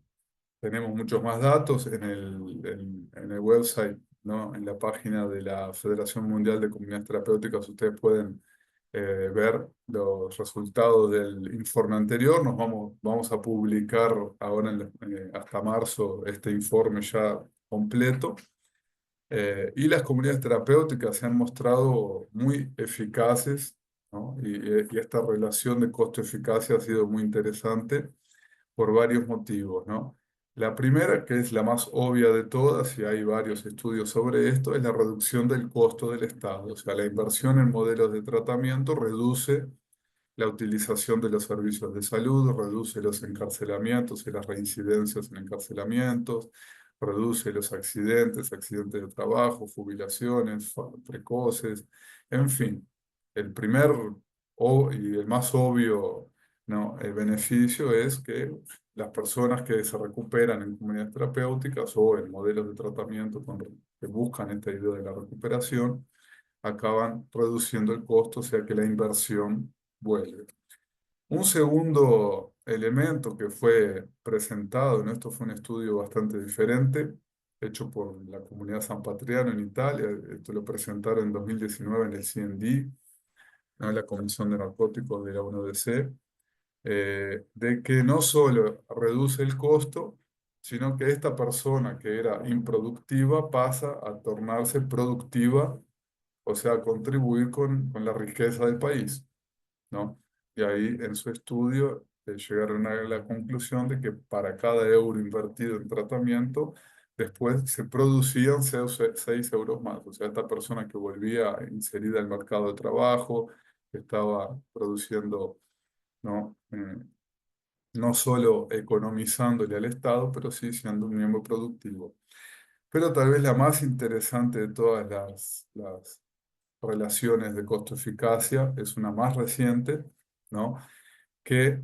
tenemos muchos más datos en el website, ¿no? En la página de la Federación Mundial de Comunidades Terapéuticas, ustedes pueden ver los resultados del informe anterior. Vamos a publicar ahora hasta marzo este informe ya completo. Y las comunidades terapéuticas se han mostrado muy eficaces, ¿no? Y esta relación de costo-eficacia ha sido muy interesante por varios motivos, ¿no? La primera, que es la más obvia de todas, y hay varios estudios sobre esto, es la reducción del costo del Estado. O sea, la inversión en modelos de tratamiento reduce la utilización de los servicios de salud, reduce los encarcelamientos y las reincidencias en encarcelamientos, reduce los accidentes de trabajo, jubilaciones precoces, en fin. El primer y el más obvio, ¿no? El beneficio es que las personas que se recuperan en comunidades terapéuticas o en modelos de tratamiento que buscan esta idea de la recuperación, acaban reduciendo el costo, o sea que la inversión vuelve. Un segundo elemento que fue presentado, ¿no? Esto fue un estudio bastante diferente, hecho por la comunidad San Patriano en Italia. Esto lo presentaron en 2019 en el CND, ¿no? La Comisión de Narcóticos de la UNODC, de que no solo reduce el costo, sino que esta persona que era improductiva pasa a tornarse productiva, o sea, a contribuir con la riqueza del país, ¿no? Y ahí en su estudio llegaron a la conclusión de que para cada euro invertido en tratamiento, después se producían 6 euros más. O sea, esta persona que volvía inserida al mercado de trabajo, estaba produciendo, ¿no? No solo economizándole al Estado, pero sí siendo un miembro productivo. Pero tal vez la más interesante de todas las relaciones de costo-eficacia es una más reciente, ¿no? Que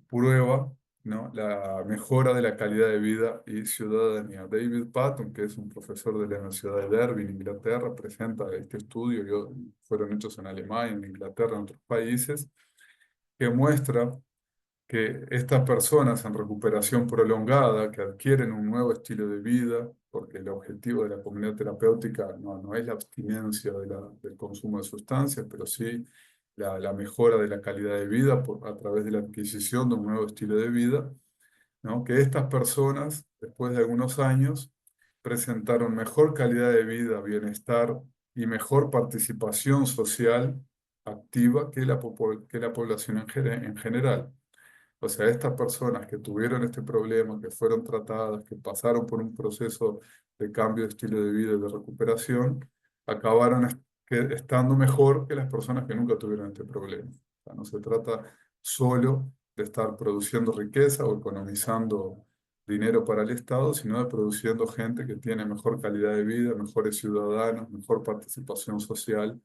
prueba, ¿no? La mejora de la calidad de vida y ciudadanía. David Patton, que es un profesor de la Universidad de Derby en Inglaterra, presenta este estudio, fueron hechos en Alemania, en Inglaterra, en otros países, que muestra que estas personas en recuperación prolongada, que adquieren un nuevo estilo de vida, porque el objetivo de la comunidad terapéutica no es la abstinencia del consumo de sustancias, pero sí la mejora de la calidad de vida a través de la adquisición de un nuevo estilo de vida, ¿no? Que estas personas, después de algunos años, presentaron mejor calidad de vida, bienestar y mejor participación social activa que la población en general. O sea, estas personas que tuvieron este problema, que fueron tratadas, que pasaron por un proceso de cambio de estilo de vida y de recuperación, acabaron estando mejor que las personas que nunca tuvieron este problema. O sea, no se trata solo de estar produciendo riqueza o economizando dinero para el Estado, sino de produciendo gente que tiene mejor calidad de vida, mejores ciudadanos, mejor participación social.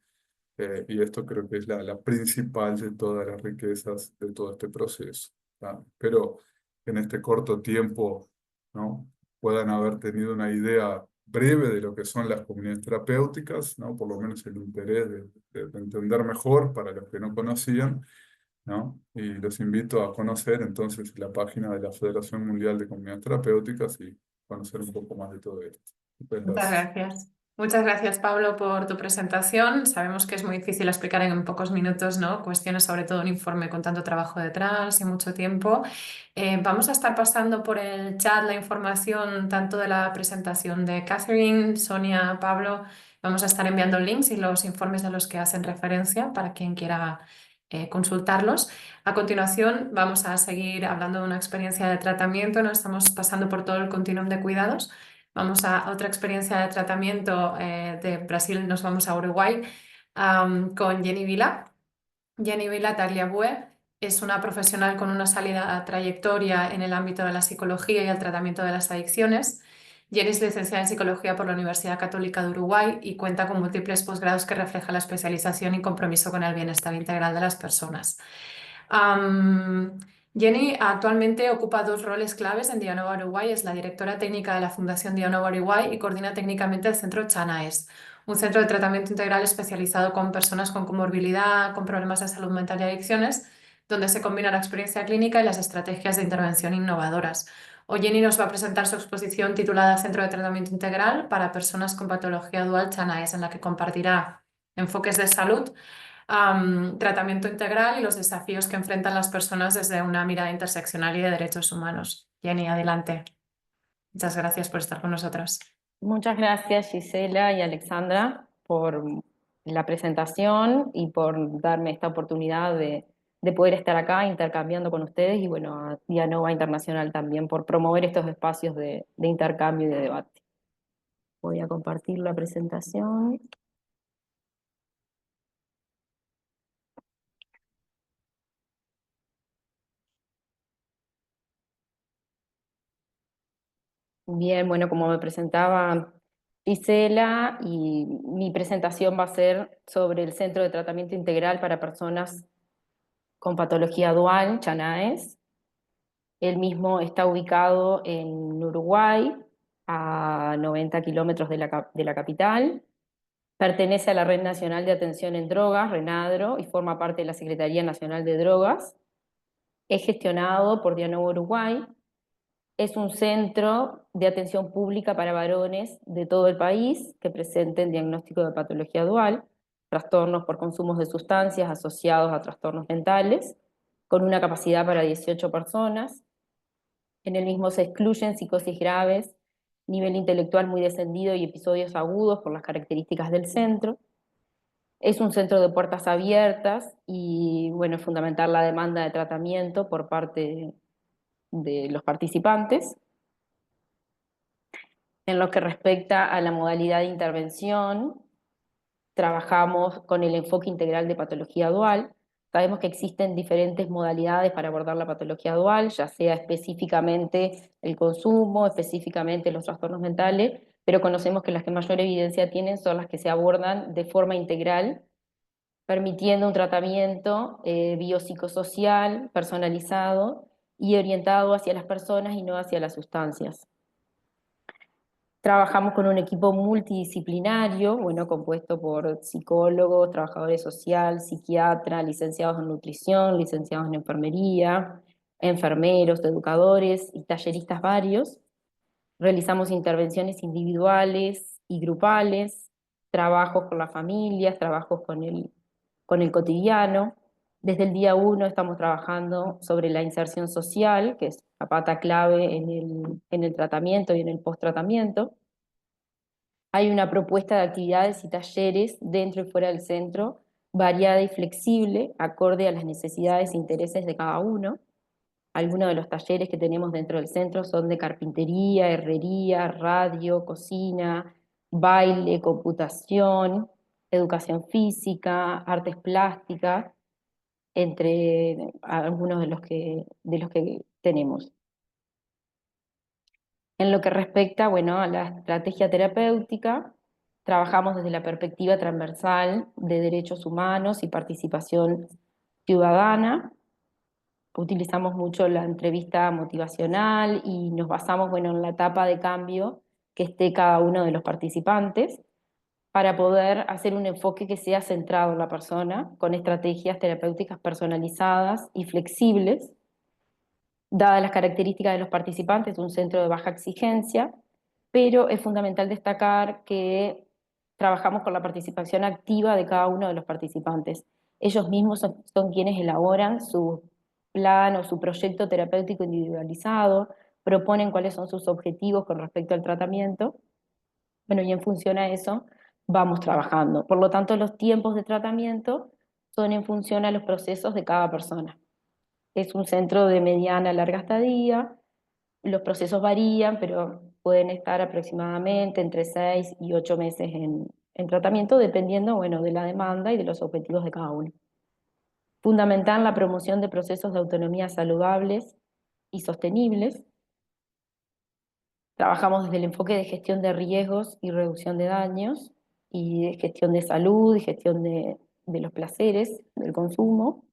Y esto creo que es la principal de todas las riquezas de todo este proceso. ¿Tá? Pero en este corto tiempo, ¿no? Puedan haber tenido una idea breve de lo que son las comunidades terapéuticas, ¿no? Por lo menos el interés de entender mejor para los que no conocían, ¿no? Y los invito a conocer entonces la página de la Federación Mundial de Comunidades Terapéuticas y conocer un poco más de todo esto. Muchas Muchas gracias. gracias. Muchas gracias, Pablo, por tu presentación. Sabemos que es muy difícil explicar en pocos minutos, ¿no? Cuestiones, sobre todo un informe con tanto trabajo detrás y mucho tiempo. Vamos a estar pasando por el chat la información tanto de la presentación de Catherine, Sonia, Pablo. Vamos a estar enviando links y los informes a los que hacen referencia para quien quiera consultarlos. A continuación, vamos a seguir hablando de una experiencia de tratamiento. ¿No? Estamos pasando por todo el continuum de cuidados. Vamos a otra experiencia de tratamiento de Brasil, nos vamos a Uruguay con Jenny Vila. Jenny Vila Tagliabue es una profesional con una sólida trayectoria en el ámbito de la psicología y el tratamiento de las adicciones. Jenny es licenciada en psicología por la Universidad Católica de Uruguay y cuenta con múltiples posgrados que reflejan la especialización y compromiso con el bienestar integral de las personas. Jenny actualmente ocupa dos roles claves en Dianova Uruguay. Es la directora técnica de la Fundación Dianova Uruguay y coordina técnicamente el centro Chanaes, un centro de tratamiento integral especializado con personas con comorbilidad, con problemas de salud mental y adicciones, donde se combina la experiencia clínica y las estrategias de intervención innovadoras. Hoy Jenny nos va a presentar su exposición titulada Centro de Tratamiento Integral para Personas con Patología Dual Chanaes, en la que compartirá enfoques de salud, tratamiento integral y los desafíos que enfrentan las personas desde una mirada interseccional y de derechos humanos. Jenny, adelante. Muchas gracias por estar con nosotros. Muchas gracias, Gisela y Alexandra, por la presentación y por darme esta oportunidad de poder estar acá intercambiando con ustedes, y bueno, a Dianova Internacional también por promover estos espacios de intercambio y de debate. Voy a compartir la presentación. Bien, bueno, como me presentaba Gisela, y mi presentación va a ser sobre el Centro de Tratamiento Integral para Personas con Patología Dual, Chanaes. El mismo está ubicado en Uruguay, a 90 kilómetros de la capital. Pertenece a la Red Nacional de Atención en Drogas, RENADRO, y forma parte de la Secretaría Nacional de Drogas. Es gestionado por Dianova Uruguay. Es un centro de atención pública para varones de todo el país que presenten diagnóstico de patología dual, trastornos por consumos de sustancias asociados a trastornos mentales, con una capacidad para 18 personas. En el mismo se excluyen psicosis graves, nivel intelectual muy descendido y episodios agudos por las características del centro. Es un centro de puertas abiertas y, bueno, es fundamental la demanda de tratamiento por parte de los participantes. En lo que respecta a la modalidad de intervención, trabajamos con el enfoque integral de patología dual. Sabemos que existen diferentes modalidades para abordar la patología dual, ya sea específicamente el consumo, específicamente los trastornos mentales, pero conocemos que las que mayor evidencia tienen son las que se abordan de forma integral, permitiendo un tratamiento biopsicosocial, personalizado y orientado hacia las personas y no hacia las sustancias. Trabajamos con un equipo multidisciplinario, bueno, compuesto por psicólogos, trabajadores sociales, psiquiatras, licenciados en nutrición, licenciados en enfermería, enfermeros, educadores y talleristas varios. Realizamos intervenciones individuales y grupales, trabajos con las familias, trabajos con el cotidiano. Desde el día 1 estamos trabajando sobre la inserción social, que es la pata clave en el tratamiento y en el post-tratamiento. Hay una propuesta de actividades y talleres dentro y fuera del centro, variada y flexible, acorde a las necesidades e intereses de cada uno. Algunos de los talleres que tenemos dentro del centro son de carpintería, herrería, radio, cocina, baile, computación, educación física, artes plásticas, entre algunos de los que tenemos. En lo que respecta, bueno, a la estrategia terapéutica, trabajamos desde la perspectiva transversal de derechos humanos y participación ciudadana. Utilizamos mucho la entrevista motivacional y nos basamos, bueno, en la etapa de cambio que esté cada uno de los participantes para poder hacer un enfoque que sea centrado en la persona, con estrategias terapéuticas personalizadas y flexibles. Dadas las características de los participantes, un centro de baja exigencia, pero es fundamental destacar que trabajamos con la participación activa de cada uno de los participantes. Ellos mismos son quienes elaboran su plan o su proyecto terapéutico individualizado, proponen cuáles son sus objetivos con respecto al tratamiento. Bueno, y en función a eso vamos trabajando. Por lo tanto, los tiempos de tratamiento son en función a los procesos de cada persona. Es un centro de mediana a larga estadía, los procesos varían, pero pueden estar aproximadamente entre 6 y 8 meses en tratamiento, dependiendo, bueno, de la demanda y de los objetivos de cada uno. Fundamental la promoción de procesos de autonomía saludables y sostenibles. Trabajamos desde el enfoque de gestión de riesgos y reducción de daños, y de gestión de salud y gestión de los placeres, del consumo.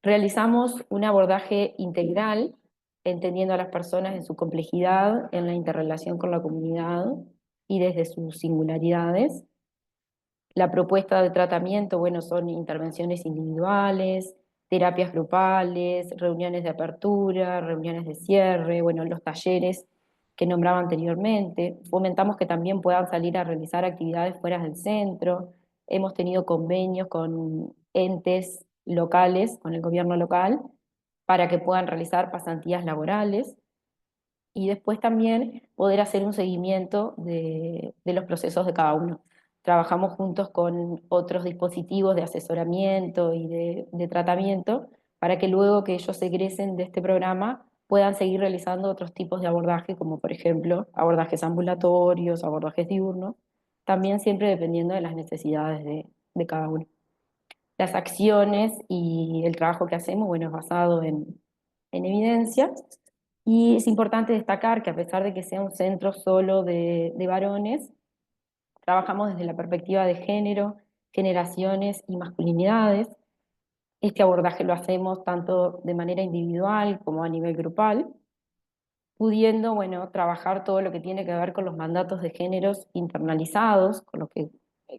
Realizamos un abordaje integral, entendiendo a las personas en su complejidad, en la interrelación con la comunidad y desde sus singularidades. La propuesta de tratamiento, bueno, son intervenciones individuales, terapias grupales, reuniones de apertura, reuniones de cierre, bueno, los talleres que nombraba anteriormente. Fomentamos que también puedan salir a realizar actividades fuera del centro. Hemos tenido convenios con entes locales, con el gobierno local, para que puedan realizar pasantías laborales y después también poder hacer un seguimiento de los procesos de cada uno. Trabajamos juntos con otros dispositivos de asesoramiento y de tratamiento para que luego que ellos egresen de este programa puedan seguir realizando otros tipos de abordaje, como por ejemplo abordajes ambulatorios, abordajes diurnos, también siempre dependiendo de las necesidades de cada uno. Las acciones y el trabajo que hacemos, bueno, es basado en evidencia, y es importante destacar que a pesar de que sea un centro solo de varones, trabajamos desde la perspectiva de género, generaciones y masculinidades. Este abordaje lo hacemos tanto de manera individual como a nivel grupal, pudiendo, bueno, trabajar todo lo que tiene que ver con los mandatos de géneros internalizados, con lo que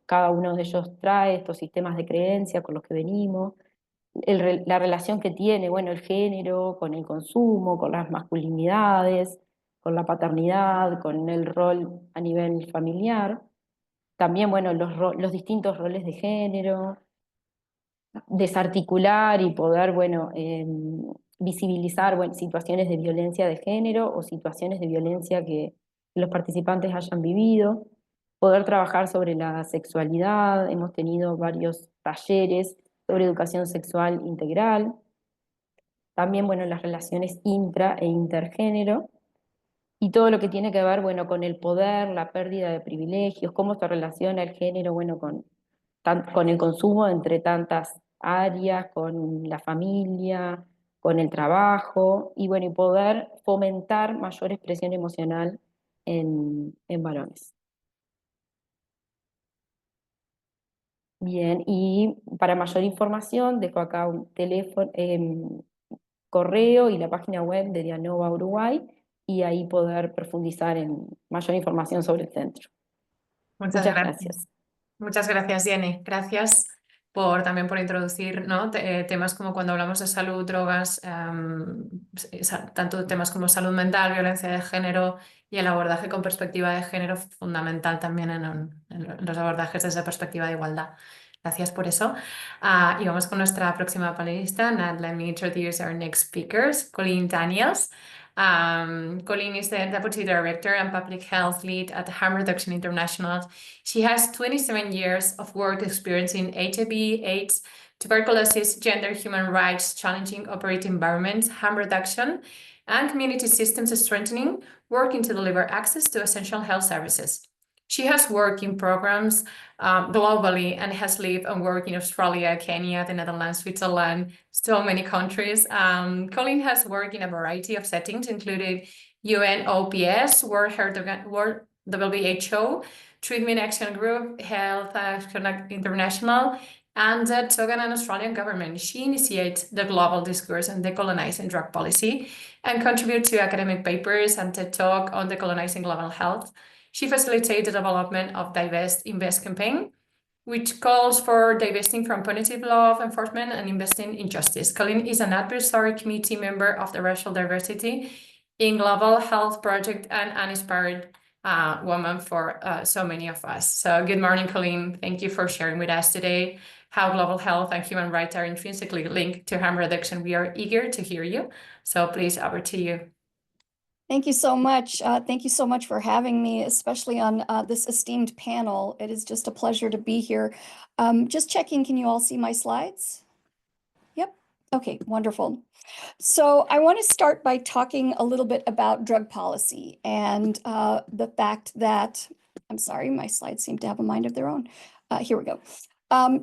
cada uno de ellos trae, estos sistemas de creencia con los que venimos, la relación que tiene, bueno, el género con el consumo, con las masculinidades, con la paternidad, con el rol a nivel familiar. También, bueno, los distintos roles de género, desarticular y poder, bueno, visibilizar, bueno, situaciones de violencia de género o situaciones de violencia que los participantes hayan vivido, poder trabajar sobre la sexualidad. Hemos tenido varios talleres sobre educación sexual integral, también, bueno, las relaciones intra e intergénero, y todo lo que tiene que ver, bueno, con el poder, la pérdida de privilegios, cómo se relaciona el género, bueno, con el consumo entre tantas áreas, con la familia, con el trabajo, y bueno, y poder fomentar mayor expresión emocional en varones. Bien, y para mayor información dejo acá un teléfono, correo y la página web de Dianova Uruguay, y ahí poder profundizar en mayor información sobre el centro. Muchas Muchas gracias. gracias. Muchas gracias, Jenny. Gracias también por introducir, ¿no? Temas como cuando hablamos de salud, drogas, tanto temas como salud mental, violencia de género y el abordaje con perspectiva de género, fundamental también en los abordajes desde perspectiva de igualdad. Gracias por eso. Y vamos con nuestra próxima panelista. Now, let me introduce our next speakers, Colleen Daniels. Colleen is the Deputy Director and Public Health Lead at Harm Reduction International. She has 27 years of work experience in HIV, AIDS, tuberculosis, gender, human rights, challenging operating environments, harm reduction, and community systems strengthening, working to deliver access to essential health services. She has worked in programs globally and has lived and worked in Australia, Kenya, the Netherlands, Switzerland, so many countries. Colleen has worked in a variety of settings, including UNOPS, World WHO, Treatment Action Group, Health Action International, and the Tongan and Australian government. She initiates the global discourse on decolonizing drug policy and contributes to academic papers and TED Talk on decolonizing global health. She facilitates the development of Divest Invest campaign, which calls for divesting from punitive law enforcement and investing in justice. Colleen is an advisory committee member of the Racial Diversity in Global Health Project and an inspired woman for so many of us. So good morning, Colleen. Thank you for sharing with us today how global health and human rights are intrinsically linked to harm reduction. We are eager to hear you. So please, over to you. Thank you so much. Thank you so much for having me, especially on this esteemed panel. It is just a pleasure to be here. Just checking, can you all see my slides? Yep. Okay, wonderful. So I want to start by talking a little bit about drug policy and the fact that, I'm sorry, my slides seem to have a mind of their own. Here we go.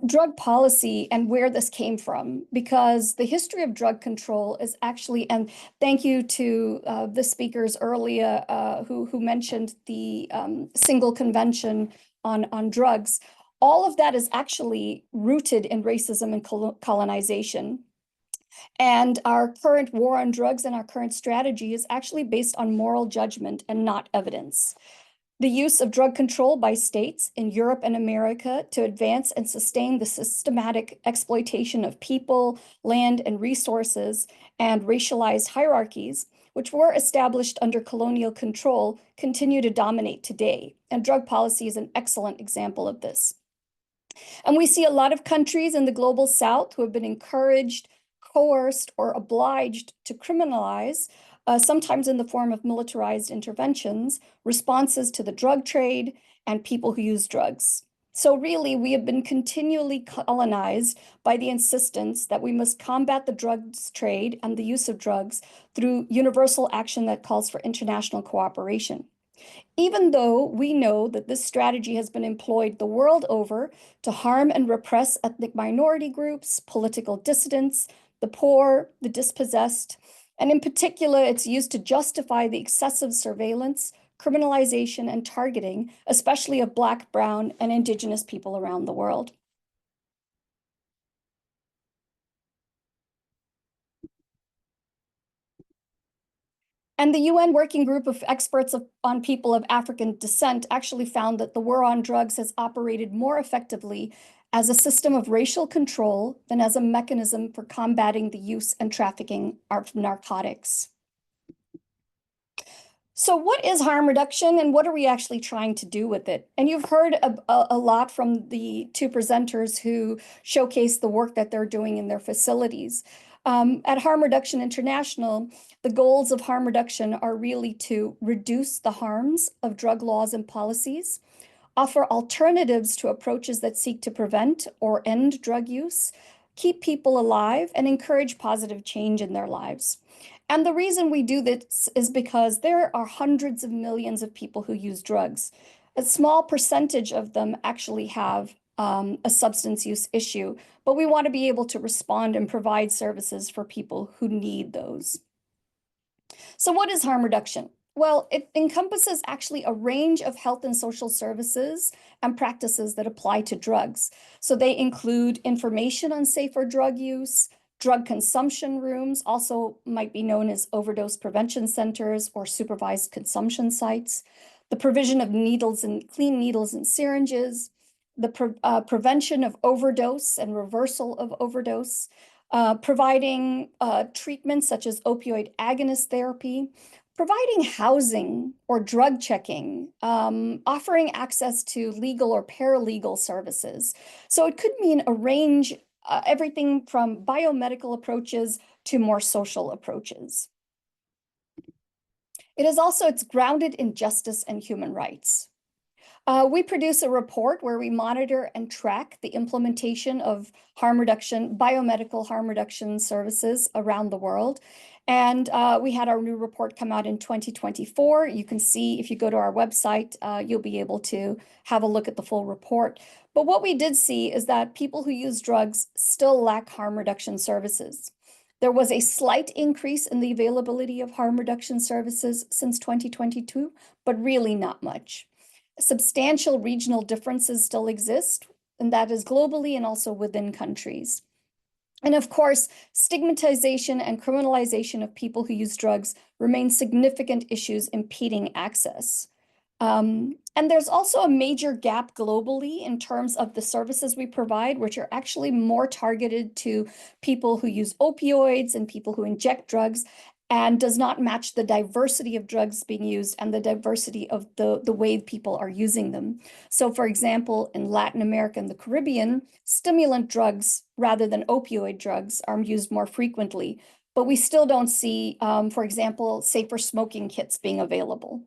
Drug policy and where this came from, because the history of drug control is actually, and thank you to the speakers earlier who mentioned the single convention on drugs. All of that is actually rooted in racism and colonization. And our current war on drugs and our current strategy is actually based on moral judgment and not evidence. The use of drug control by states in Europe and America to advance and sustain the systematic exploitation of people, land, and resources, and racialized hierarchies, which were established under colonial control, continue to dominate today. And drug policy is an excellent example of this. And we see a lot of countries in the global South who have been encouraged, coerced, or obliged to criminalize, sometimes in the form of militarized interventions, responses to the drug trade and people who use drugs. So really, we have been continually colonized by the insistence that we must combat the drugs trade and the use of drugs through universal action that calls for international cooperation. Even though we know that this strategy has been employed the world over to harm and repress ethnic minority groups, political dissidents, the poor, the dispossessed, and in particular, it's used to justify the excessive surveillance, criminalization, and targeting, especially of Black, Brown, and Indigenous people around the world. And the UN Working Group of Experts on People of African Descent actually found that the war on drugs has operated more effectively as a system of racial control than as a mechanism for combating the use and trafficking of narcotics. So what is harm reduction and what are we actually trying to do with it? And you've heard a lot from the two presenters who showcase the work that they're doing in their facilities. At Harm Reduction International, the goals of harm reduction are really to reduce the harms of drug laws and policies, offer alternatives to approaches that seek to prevent or end drug use, keep people alive, and encourage positive change in their lives. And the reason we do this is because there are hundreds of millions of people who use drugs. A small percentage of them actually have a substance use issue, but we want to be able to respond and provide services for people who need those. So what is harm reduction? Well, it encompasses actually a range of health and social services and practices that apply to drugs. So they include information on safer drug use, drug consumption rooms, also might be known as overdose prevention centers or supervised consumption sites, the provision of needles and clean needles and syringes, the prevention of overdose and reversal of overdose, providing treatments such as opioid agonist therapy, providing housing or drug checking, offering access to legal or paralegal services. So it could mean a range, everything from biomedical approaches to more social approaches. It's grounded in justice and human rights. We produce a report where we monitor and track the implementation of harm reduction, biomedical harm reduction services around the world. And we had our new report come out in 2024. You can see, if you go to our website, you'll be able to have a look at the full report. But what we did see is that people who use drugs still lack harm reduction services. There was a slight increase in the availability of harm reduction services since 2022, but really not much. Substantial regional differences still exist, and that is globally and also within countries. And of course, stigmatization and criminalization of people who use drugs remain significant issues impeding access. And there's also a major gap globally in terms of the services we provide, which are actually more targeted to people who use opioids and people who inject drugs, and does not match the diversity of drugs being used and the diversity of the way people are using them. So for example, in Latin America and the Caribbean, stimulant drugs rather than opioid drugs are used more frequently, but we still don't see, for example, safer smoking kits being available.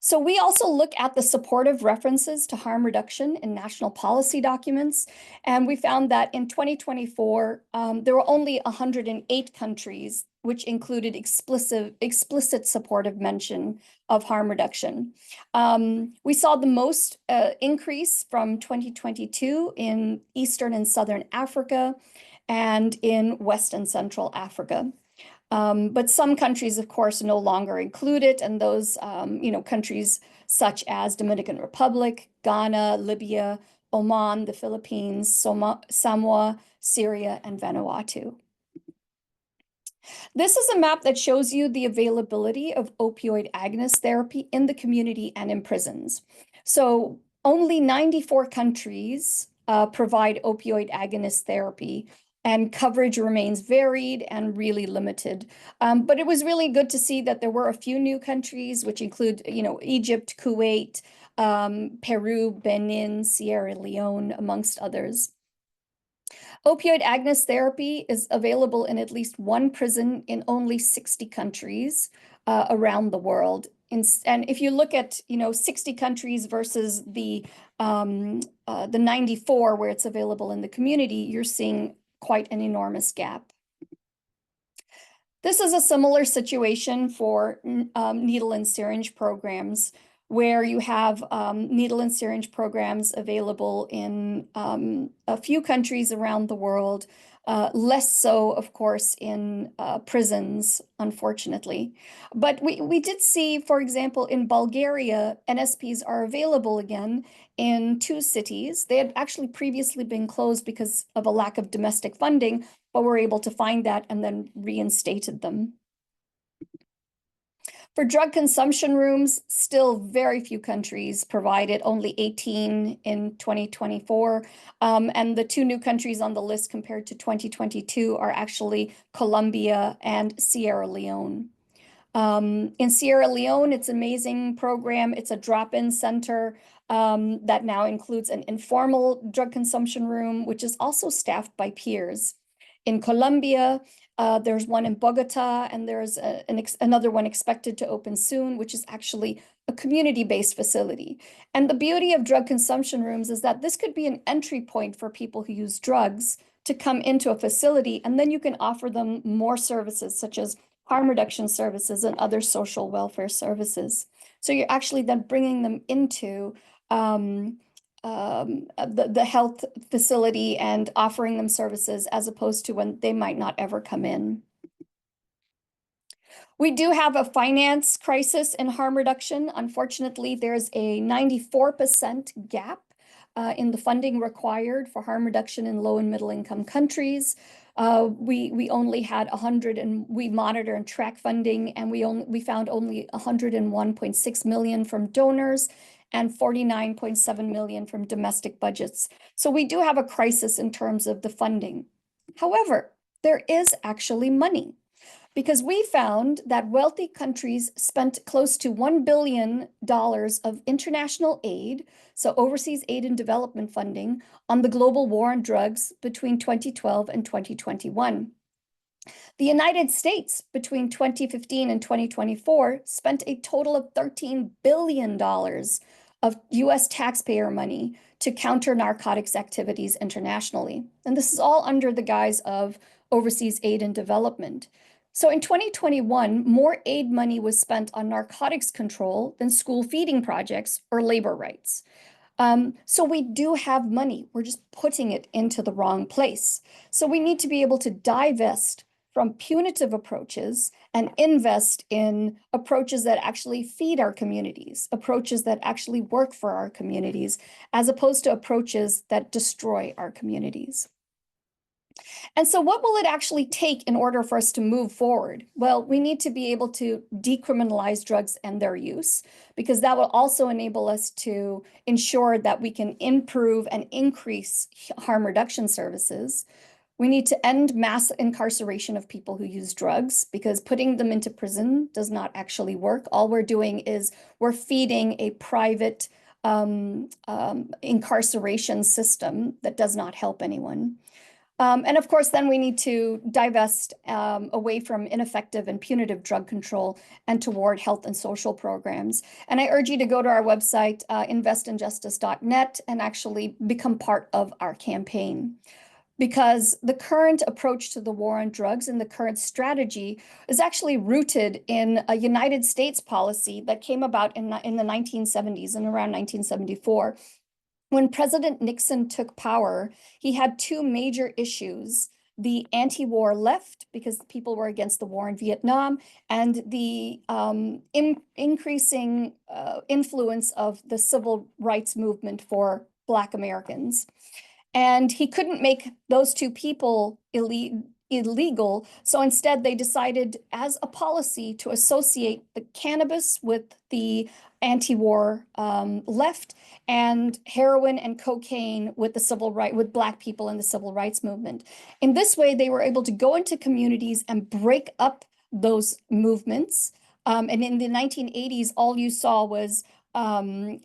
So we also look at the supportive references to harm reduction in national policy documents, and we found that in 2024, there were only 108 countries which included explicit supportive mention of harm reduction. We saw the most increase from 2022 in Eastern and Southern Africa and in West and Central Africa. But some countries, of course, no longer include it, and those, countries such as Dominican Republic, Ghana, Libya, Oman, the Philippines, Samoa, Syria, and Vanuatu. This is a map that shows you the availability of opioid agonist therapy in the community and in prisons. So only 94 countries provide opioid agonist therapy, and coverage remains varied and really limited. But it was really good to see that there were a few new countries, which include, Egypt, Kuwait, Peru, Benin, Sierra Leone, amongst others. Opioid agonist therapy is available in at least one prison in only 60 countries around the world. And if you look at, 60 countries versus the 94 where it's available in the community, you're seeing quite an enormous gap. This is a similar situation for needle and syringe programs, where you have needle and syringe programs available in a few countries around the world, less so, of course, in prisons, unfortunately. But we did see, for example, in Bulgaria, NSPs are available again in 2 cities. They had actually previously been closed because of a lack of domestic funding, but were able to find that and then reinstated them. For drug consumption rooms, still very few countries provide it, only 18 in 2024. And the 2 new countries on the list compared to 2022 are actually Colombia and Sierra Leone. In Sierra Leone, it's an amazing program. It's a drop-in center that now includes an informal drug consumption room, which is also staffed by peers. In Colombia, there's one in Bogota, and there's another one expected to open soon, which is actually a community-based facility. And the beauty of drug consumption rooms is that this could be an entry point for people who use drugs to come into a facility, and then you can offer them more services, such as harm reduction services and other social welfare services. So you're actually then bringing them into the health facility and offering them services, as opposed to when they might not ever come in. We do have a finance crisis in harm reduction. Unfortunately, there's a 94% gap in the funding required for harm reduction in low and middle income countries. We only had 100, and we monitor and track funding, and we found only 101.6 million from donors and 49.7 million from domestic budgets. So we do have a crisis in terms of the funding. However, there is actually money, because we found that wealthy countries spent close to $1 billion of international aid, so overseas aid and development funding, on the global war on drugs between 2012 and 2021. The United States, between 2015 and 2024, spent a total of $13 billion of US taxpayer money to counter narcotics activities internationally. And this is all under the guise of overseas aid and development. So in 2021, more aid money was spent on narcotics control than school feeding projects or labor rights. So we do have money, we're just putting it into the wrong place. So we need to be able to divest from punitive approaches and invest in approaches that actually feed our communities, approaches that actually work for our communities, as opposed to approaches that destroy our communities. And so what will it actually take in order for us to move forward? Well, we need to be able to decriminalize drugs and their use, because that will also enable us to ensure that we can improve and increase harm reduction services. We need to end mass incarceration of people who use drugs, because putting them into prison does not actually work. All we're doing is we're feeding a private incarceration system that does not help anyone. And of course, then we need to divest away from ineffective and punitive drug control and toward health and social programs. And I urge you to go to our website, investinjustice.net, and actually become part of our campaign. Because the current approach to the war on drugs and the current strategy is actually rooted in a United States policy that came about in the 1970s and around 1974. When President Nixon took power, he had two major issues: the anti-war left, because people were against the war in Vietnam, and the increasing influence of the civil rights movement for Black Americans. And he couldn't make those two people illegal. So instead, they decided as a policy to associate the cannabis with the anti-war left, and heroin and cocaine with with Black people in the civil rights movement. In this way, they were able to go into communities and break up those movements. And in the 1980s, all you saw was you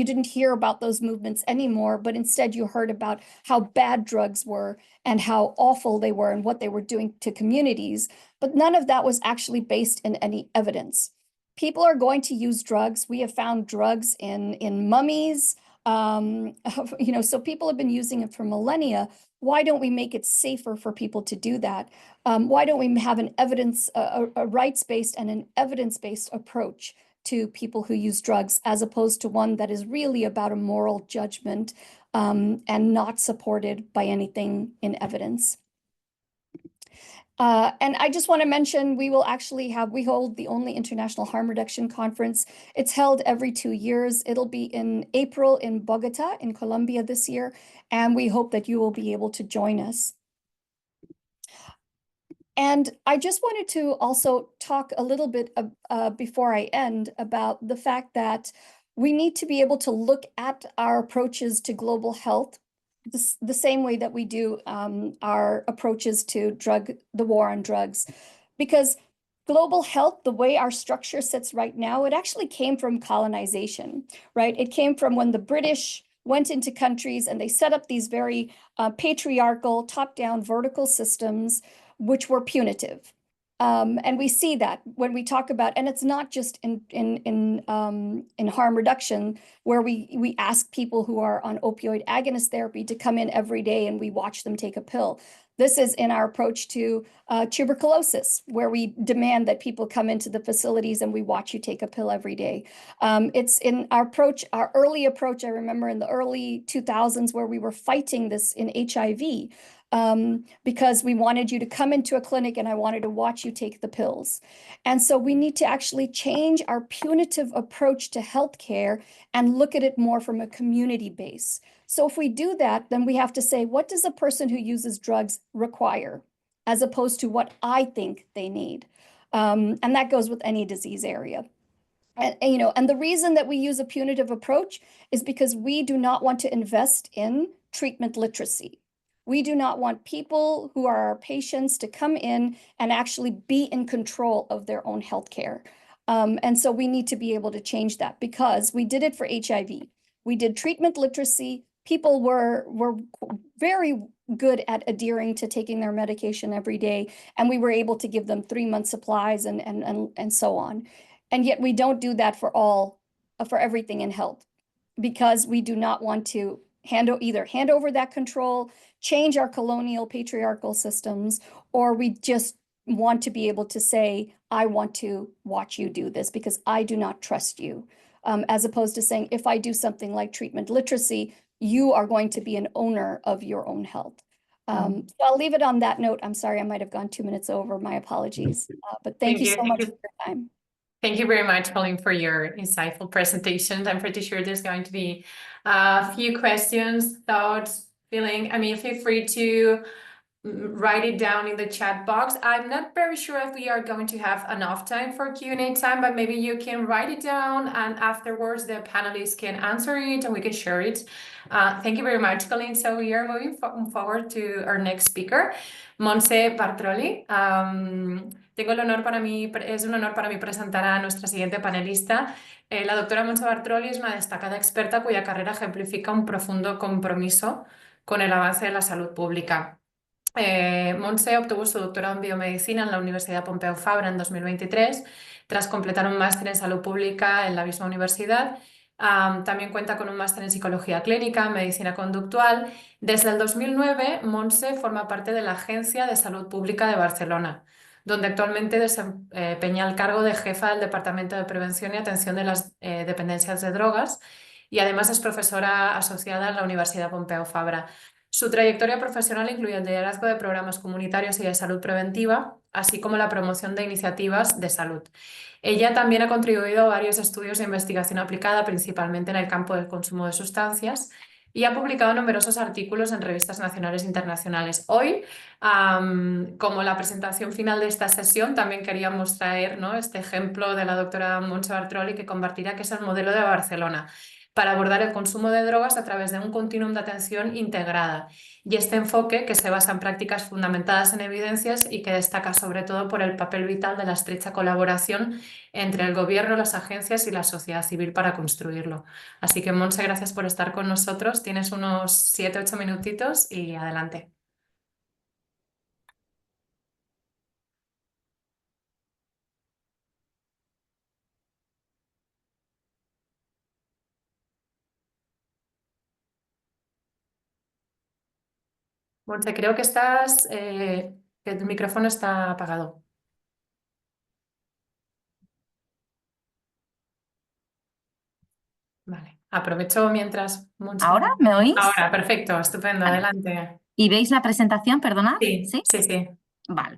didn't hear about those movements anymore, but instead you heard about how bad drugs were and how awful they were and what they were doing to communities. But none of that was actually based in any evidence. People are going to use drugs. We have found drugs in mummies. So people have been using it for millennia. Why don't we make it safer for people to do that? Why don't we have a rights-based and an evidence-based approach to people who use drugs, as opposed to one that is really about a moral judgment and not supported by anything in evidence? And I just want to mention, we hold the only international harm reduction conference. It's held every 2 years. It'll be in April in Bogota, in Colombia this year, and we hope that you will be able to join us. And I just wanted to also talk a little bit before I end about the fact that we need to be able to look at our approaches to global health the same way that we do our approaches to the war on drugs. Because global health, the way our structure sits right now, it actually came from colonization, right? It came from when the British went into countries and they set up these very patriarchal, top-down vertical systems, which were punitive. And we see that when we talk about, and it's not just in harm reduction, where we ask people who are on opioid agonist therapy to come in every day and we watch them take a pill. This is in our approach to tuberculosis, where we demand that people come into the facilities and we watch you take a pill every day. It's in our early approach, I remember in the early 2000s, where we were fighting this in HIV. Because we wanted you to come into a clinic and I wanted to watch you take the pills. And so we need to actually change our punitive approach to healthcare and look at it more from a community base. So if we do that, then we have to say, what does a person who uses drugs require, as opposed to what I think they need? And that goes with any disease area. And the reason that we use a punitive approach is because we do not want to invest in treatment literacy. We do not want people who are our patients to come in and actually be in control of their own healthcare. And so we need to be able to change that, because we did it for HIV. We did treatment literacy. People were very good at adhering to taking their medication every day, and we were able to give them 3-month supplies and so on. And yet we don't do that for everything in health, because we do not want to either hand over that control, change our colonial patriarchal systems, or we just want to be able to say, I want to watch you do this because I do not trust you. As opposed to saying, if I do something like treatment literacy, you are going to be an owner of your own health. So I'll leave it on that note. I'm sorry, I might have gone 2 minutes over. My apologies. But thank you so much for your time. Thank you very much, Colleen, for your insightful presentation. I'm pretty sure there's going to be a few questions, thoughts, feeling. I mean, feel free to write it down in the chat box. I'm not very sure if we are going to have enough time for Q&A time, but maybe you can write it down and afterwards the panelists can answer it and we can share it. Thank you very much, Colleen. So we are moving forward to our next speaker, Montse Bartroli. Es un honor para mí presentar a nuestra siguiente panelista. La doctora Montse Bartroli es una destacada experta cuya carrera ejemplifica un profundo compromiso con el avance de la salud pública. Montse obtuvo su doctorado en biomedicina en la Universidad Pompeu Fabra en 2023, tras completar un máster en salud pública en la misma universidad. También cuenta con un máster en psicología clínica, medicina conductual. Desde el 2009, Montse forma parte de la Agencia de Salud Pública de Barcelona, donde actualmente desempeña el cargo de jefa del Departamento de Prevención y Atención de las Dependencias de Drogas y además es profesora asociada en la Universidad Pompeu Fabra. Su trayectoria profesional incluye el liderazgo de programas comunitarios y de salud preventiva, así como la promoción de iniciativas de salud. Ella también ha contribuido a varios estudios de investigación aplicada, principalmente en el campo del consumo de sustancias, y ha publicado numerosos artículos en revistas nacionales e internacionales. Hoy, como la presentación final de esta sesión, también queríamos traer, ¿no?, este ejemplo de la doctora Montse Bartroli, que compartirá que es el modelo de Barcelona para abordar el consumo de drogas a través de un continuum de atención integrada. Y este enfoque, que se basa en prácticas fundamentadas en evidencias y que destaca sobre todo por el papel vital de la estrecha colaboración entre el gobierno, las agencias y la sociedad civil para construirlo. Así que, Montse, gracias por estar con nosotros. Tienes unos 7-8 minutitos y adelante. Montse, creo que que tu micrófono está apagado. Vale, aprovecho mientras... Montse... ¿Ahora me oís? Ahora, perfecto, estupendo, adelante. ¿Y veis la presentación, perdona? Sí. Vale.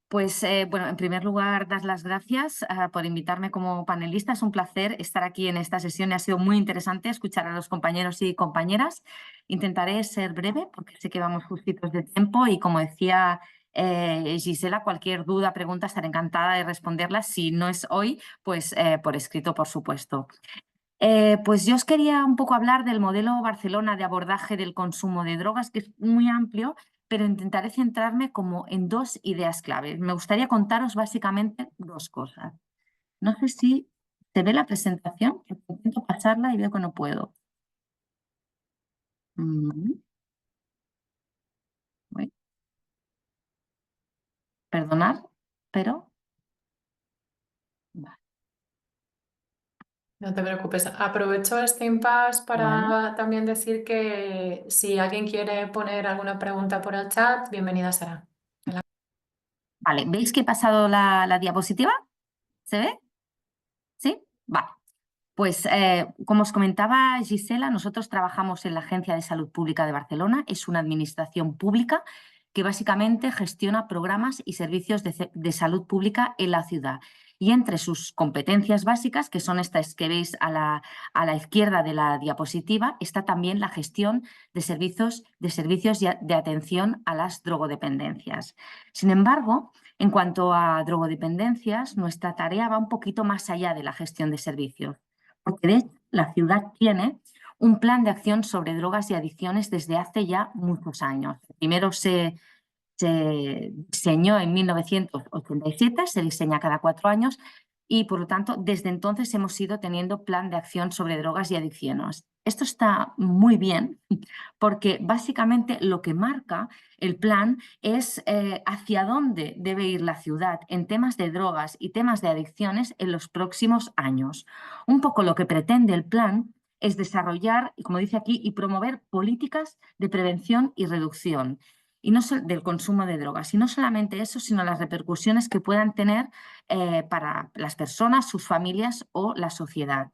Pues bueno, en primer lugar, dar las gracias por invitarme como panelista. Es un placer estar aquí en esta sesión y ha sido muy interesante escuchar a los compañeros y compañeras. Intentaré ser breve porque sé que vamos justitos de tiempo y como decía Gisela, cualquier duda, pregunta, estaré encantada de responderlas. Si no es hoy, pues por escrito, por supuesto. Pues yo os quería un poco hablar del modelo Barcelona de abordaje del consumo de drogas, que es muy amplio, pero intentaré centrarme como en 2 ideas clave. Me gustaría contaros básicamente 2 cosas. No sé si se ve la presentación, porque intento pasarla y veo que no puedo. Perdonad, pero... Vale. No te preocupes. Aprovecho este impasse para también decir que si alguien quiere poner alguna pregunta por el chat, bienvenida será. Vale, ¿veis que he pasado la diapositiva? ¿Se ve? ¿Sí? Vale. Pues como os comentaba Gisela, nosotros trabajamos en la Agencia de Salud Pública de Barcelona. Es una administración pública que básicamente gestiona programas y servicios de salud pública en la ciudad. Y entre sus competencias básicas, que son estas que veis a la izquierda de la diapositiva, está también la gestión de servicios de atención a las drogodependencias. Sin embargo, en cuanto a drogodependencias, nuestra tarea va un poquito más allá de la gestión de servicios, porque de hecho la ciudad tiene un plan de acción sobre drogas y adicciones desde hace ya muchos años. Primero se diseñó en 1987, se diseña cada 4 años y por lo tanto desde entonces hemos ido teniendo plan de acción sobre drogas y adicciones. Esto está muy bien porque básicamente lo que marca el plan es hacia dónde debe ir la ciudad en temas de drogas y temas de adicciones en los próximos años. Un poco lo que pretende el plan es desarrollar, como dice aquí, y promover políticas de prevención y reducción y no del consumo de drogas. Y no solamente eso, sino las repercusiones que puedan tener para las personas, sus familias o la sociedad.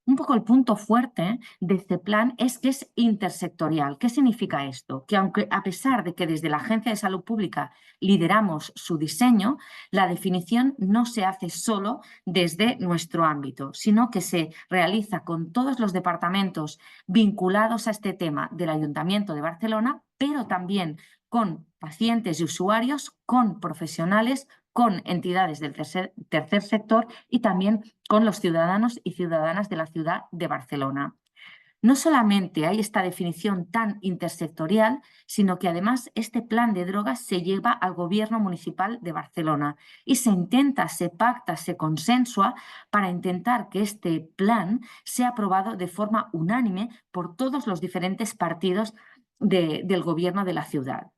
Un poco el punto fuerte de este plan es que es intersectorial. ¿Qué significa esto? Que aunque a pesar de que desde la Agencia de Salud Pública lideramos su diseño, la definición no se hace solo desde nuestro ámbito, sino que se realiza con todos los departamentos vinculados a este tema del Ayuntamiento de Barcelona, pero también con pacientes y usuarios, con profesionales, con entidades del tercer sector y también con los ciudadanos y ciudadanas de la ciudad de Barcelona. No solamente hay esta definición tan intersectorial, sino que además este plan de drogas se lleva al Gobierno Municipal de Barcelona y se intenta, se pacta, se consensua para intentar que este plan sea aprobado de forma unánime por todos los diferentes partidos del Gobierno de la ciudad.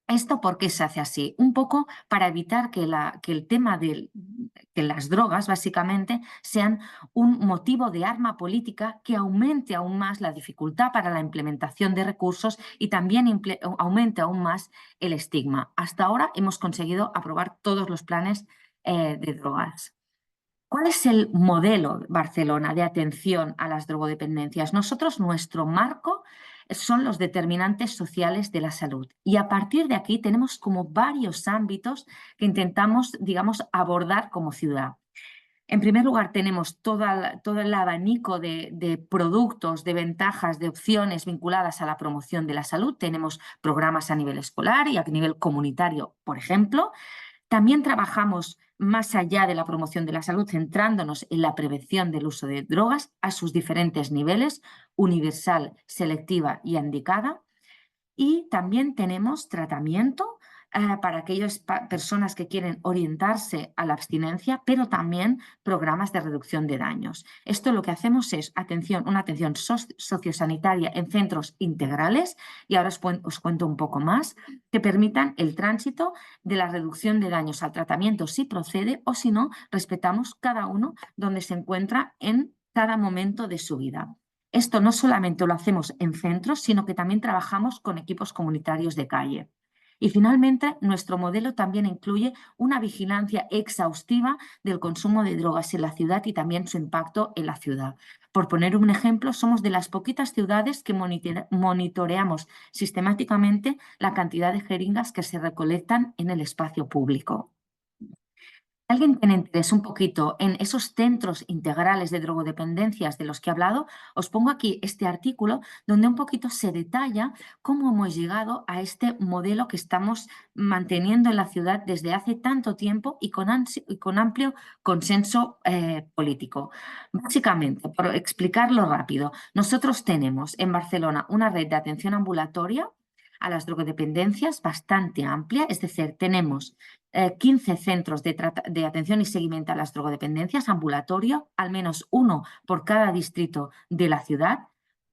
¿Esto por qué se hace así? Un poco para evitar que el tema de que las drogas básicamente sean un motivo de arma política que aumente aún más la dificultad para la implementación de recursos y también aumente aún más el estigma. Hasta ahora hemos conseguido aprobar todos los planes de drogas. ¿Cuál es el modelo Barcelona de atención a las drogodependencias? Nosotros, nuestro marco son los determinantes sociales de la salud y a partir de aquí tenemos como varios ámbitos que intentamos, digamos, abordar como ciudad. En primer lugar, tenemos todo el abanico de productos, de ventajas, de opciones vinculadas a la promoción de la salud. Tenemos programas a nivel escolar y a nivel comunitario, por ejemplo. También trabajamos más allá de la promoción de la salud, centrándonos en la prevención del uso de drogas a sus diferentes niveles, universal, selectiva y indicada. Y también tenemos tratamiento para aquellas personas que quieren orientarse a la abstinencia, pero también programas de reducción de daños. Esto lo que hacemos es una atención sociosanitaria en centros integrales, y ahora os cuento un poco más, que permitan el tránsito de la reducción de daños al tratamiento si procede o si no, respetamos cada uno donde se encuentra en cada momento de su vida. Esto no solamente lo hacemos en centros, sino que también trabajamos con equipos comunitarios de calle. Y finalmente, nuestro modelo también incluye una vigilancia exhaustiva del consumo de drogas en la ciudad y también su impacto en la ciudad. Por poner un ejemplo, somos de las poquitas ciudades que monitoreamos sistemáticamente la cantidad de jeringas que se recolectan en el espacio público. ¿Alguien tiene interés un poquito en esos centros integrales de drogodependencias de los que he hablado? Os pongo aquí este artículo donde un poquito se detalla cómo hemos llegado a este modelo que estamos manteniendo en la ciudad desde hace tanto tiempo y con amplio consenso político. Básicamente, por explicarlo rápido, nosotros tenemos en Barcelona una red de atención ambulatoria a las drogodependencias bastante amplia, es decir, tenemos 15 centros de atención y seguimiento a las drogodependencias, ambulatorio, al menos uno por cada distrito de la ciudad.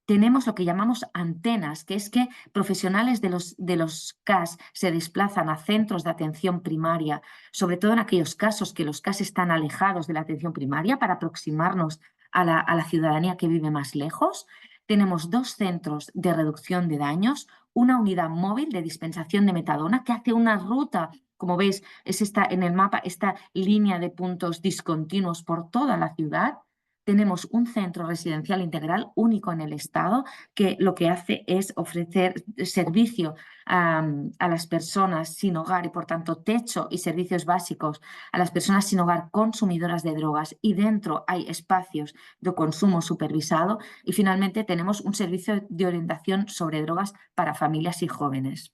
Tenemos lo que llamamos antenas, que es que profesionales de los CAS se desplazan a centros de atención primaria, sobre todo en aquellos casos que los CAS están alejados de la atención primaria para aproximarnos a la ciudadanía que vive más lejos. Tenemos 2 centros de reducción de daños, una unidad móvil de dispensación de metadona que hace una ruta, como veis, es en el mapa, esta línea de puntos discontinuos por toda la ciudad. Tenemos un centro residencial integral único en el Estado que lo que hace es ofrecer servicio a las personas sin hogar y, por tanto, techo y servicios básicos a las personas sin hogar consumidoras de drogas, y dentro hay espacios de consumo supervisado. Y finalmente tenemos un servicio de orientación sobre drogas para familias y jóvenes.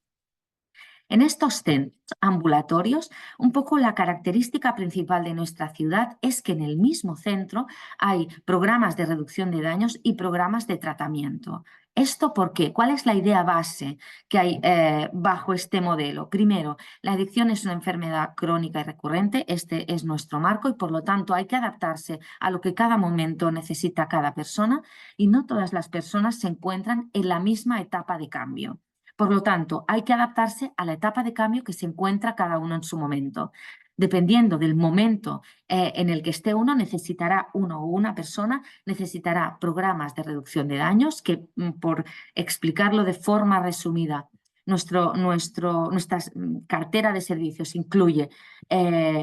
En estos centros ambulatorios, un poco la característica principal de nuestra ciudad es que en el mismo centro hay programas de reducción de daños y programas de tratamiento. ¿Esto por qué? ¿Cuál es la idea base que hay bajo este modelo? Primero, la adicción es una enfermedad crónica y recurrente, este es nuestro marco y por lo tanto hay que adaptarse a lo que cada momento necesita cada persona y no todas las personas se encuentran en la misma etapa de cambio. Por lo tanto, hay que adaptarse a la etapa de cambio que se encuentra cada uno en su momento. Dependiendo del momento en el que esté uno o una persona necesitará programas de reducción de daños que, por explicarlo de forma resumida, nuestra cartera de servicios incluye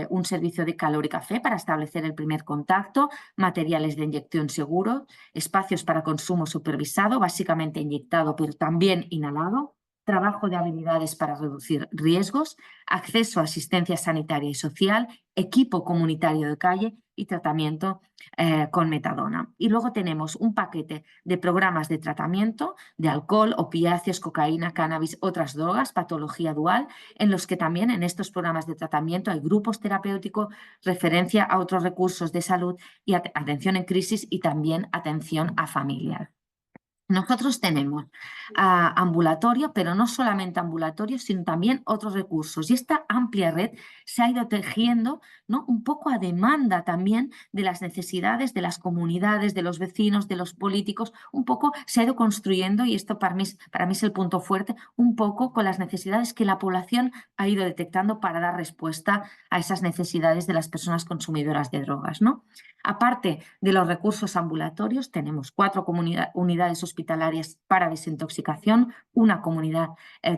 un servicio de calor y café para establecer el primer contacto, materiales de inyección seguros, espacios para consumo supervisado, básicamente inyectado pero también inhalado, trabajo de habilidades para reducir riesgos, acceso a asistencia sanitaria y social, equipo comunitario de calle y tratamiento con metadona. Y luego tenemos un paquete de programas de tratamiento de alcohol, opiáceos, cocaína, cannabis, otras drogas, patología dual, en los que también en estos programas de tratamiento hay grupos terapéuticos, referencia a otros recursos de salud y atención en crisis y también atención a familias. Nosotros tenemos ambulatorio, pero no solamente ambulatorio, sino también otros recursos. Y esta amplia red se ha ido tejiendo, ¿no?, un poco a demanda también de las necesidades de las comunidades, de los vecinos, de los políticos. Un poco se ha ido construyendo, y esto para mí es el punto fuerte, un poco con las necesidades que la población ha ido detectando para dar respuesta a esas necesidades de las personas consumidoras de drogas, ¿no? Aparte de los recursos ambulatorios, tenemos 4 unidades hospitalarias para desintoxicación, una comunidad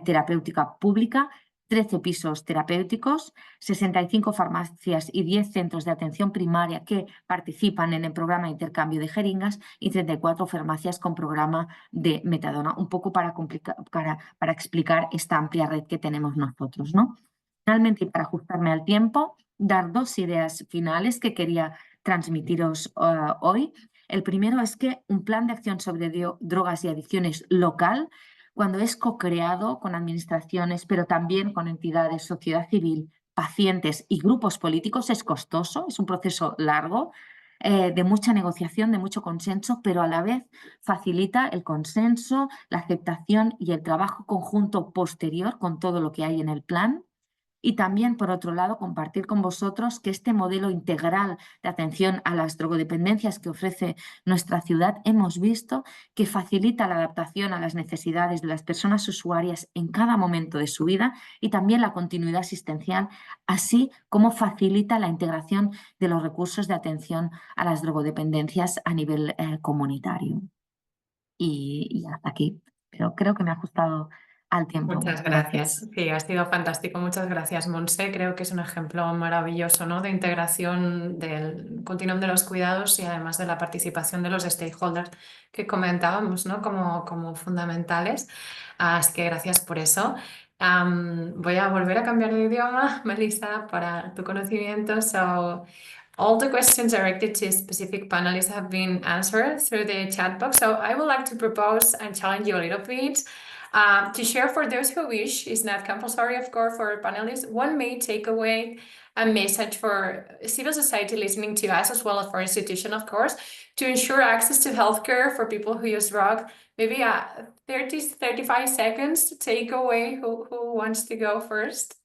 terapéutica pública, 13 pisos terapéuticos, 65 farmacias y 10 centros de atención primaria que participan en el programa de intercambio de jeringas y 34 farmacias con programa de metadona, un poco para explicar esta amplia red que tenemos nosotros, ¿no? Finalmente, y para ajustarme al tiempo, dar 2 ideas finales que quería transmitiros hoy. El primero es que un plan de acción sobre drogas y adicciones local, cuando es co-creado con administraciones, pero también con entidades, sociedad civil, pacientes y grupos políticos, es costoso, es un proceso largo, de mucha negociación, de mucho consenso, pero a la vez facilita el consenso, la aceptación y el trabajo conjunto posterior con todo lo que hay en el plan. Y también, por otro lado, compartir con vosotros que este modelo integral de atención a las drogodependencias que ofrece nuestra ciudad, hemos visto que facilita la adaptación a las necesidades de las personas usuarias en cada momento de su vida y también la continuidad asistencial, así como facilita la integración de los recursos de atención a las drogodependencias a nivel comunitario. Y hasta aquí, pero creo que me ha ajustado al tiempo. Muchas gracias. Sí, ha sido fantástico. Muchas gracias, Montse. Creo que es un ejemplo maravilloso, ¿no?, de integración del continuum de los cuidados y además de la participación de los stakeholders que comentábamos, ¿no?, como fundamentales. Así que gracias por eso. Voy a volver a cambiar de idioma, Melissa, para tu conocimiento. So, all the questions directed to specific panelists have been answered through the chat box. So I would like to propose and challenge you a little bit to share, for those who wish, it's not compulsory, of course, for panelists, one may take away a message for civil society listening to us, as well as for institution, of course, to ensure access to healthcare for people who use drugs. Maybe 30-35 seconds to take away. Who wants to go first?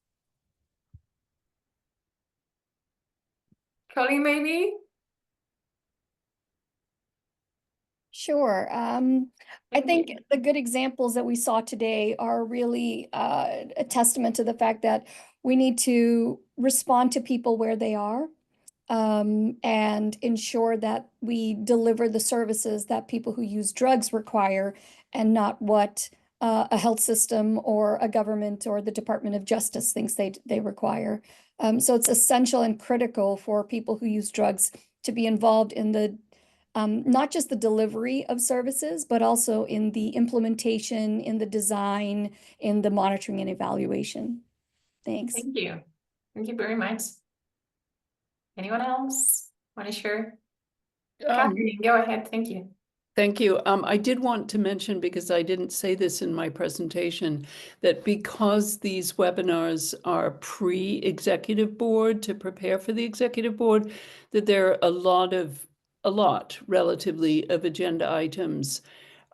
Colleen, maybe? Sure. I think the good examples that we saw today are really a testament to the fact that we need to respond to people where they are, and ensure that we deliver the services that people who use drugs require and not what a health system or a government or the Department of Justice thinks they require. So it's essential and critical for people who use drugs to be involved in the not just the delivery of services, but also in the implementation, in the design, in the monitoring and evaluation. Thanks. Thank you. Thank you very much. Anyone else want to share? Catherine, go ahead. Thank you. Thank you. I did want to mention, because I didn't say this in my presentation, that because these webinars are pre-executive board to prepare for the executive board, that there are a lot relatively of agenda items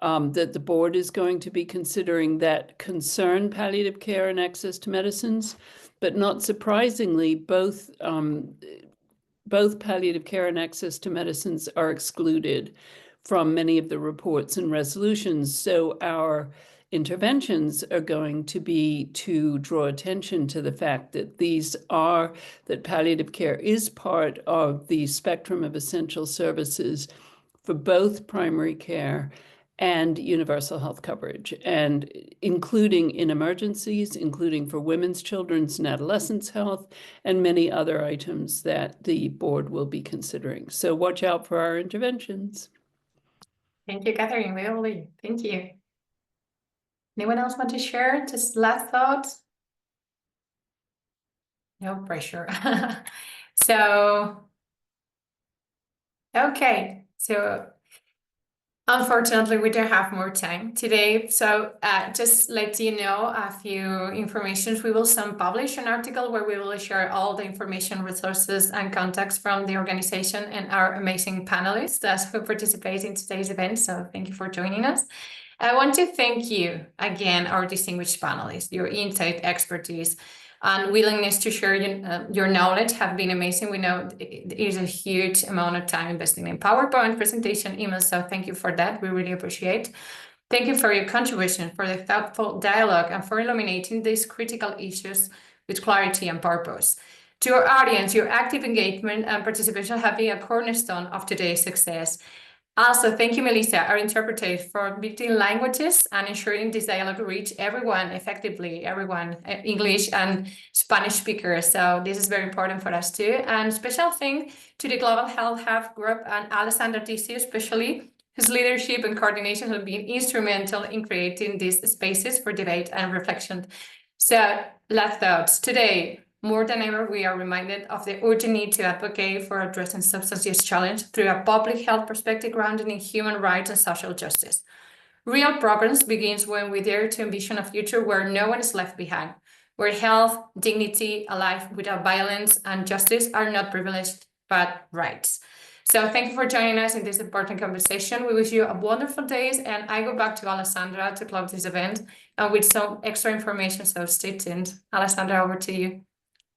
that the board is going to be considering that concern palliative care and access to medicines. But not surprisingly, both palliative care and access to medicines are excluded from many of the reports and resolutions. So our interventions are going to be to draw attention to the fact that that palliative care is part of the spectrum of essential services for both primary care and universal health coverage, and including in emergencies, including for women's, children's, and adolescents' health, and many other items that the board will be considering. So watch out for our interventions. Thank you, Catherine. Really, thank you. Anyone else want to share just last thoughts? No pressure. So, okay. So unfortunately, we don't have more time today. So just let you know a few informations. We will soon publish an article where we will share all the information, resources, and contacts from the organization and our amazing panelists who participate in today's event. So thank you for joining us. I want to thank you again, our distinguished panelists. Your insight, expertise, and willingness to share your knowledge have been amazing. We know it is a huge amount of time investing in PowerPoint presentation, emails, so thank you for that. We really appreciate. Thank you for your contribution, for the thoughtful dialogue, and for illuminating these critical issues with clarity and purpose. To our audience, your active engagement and participation have been a cornerstone of today's success. Also, thank you, Melissa, our interpreter, for meeting languages and ensuring this dialogue reach everyone effectively, English and Spanish speakers. So this is very important for us too. And special thanks to the Global Health Hub group and Alessandra Disi, especially, whose leadership and coordination have been instrumental in creating these spaces for debate and reflection. So last thoughts. Today, more than ever, we are reminded of the urgent need to advocate for addressing substance use challenge through a public health perspective grounded in human rights and social justice. Real progress begins when we dare to envision a future where no one is left behind, where health, dignity, a life without violence, and justice are not privileged, but rights. So thank you for joining us in this important conversation. We wish you a wonderful day, and I go back to Alessandra to close this event and with some extra information, so stay tuned. Alessandra, over to you.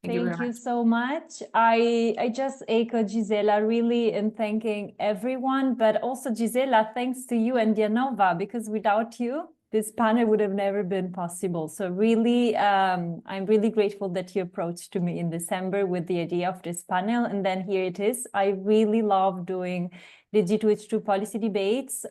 Thank you so much. I just echo Gisela really in thanking everyone, but also Gisela, thanks to you and Dianova, because without you, this panel would have never been possible. So really, I'm really grateful that you approached me in December with the idea of this panel. And then here it is. I really love doing the G2H2 policy debates.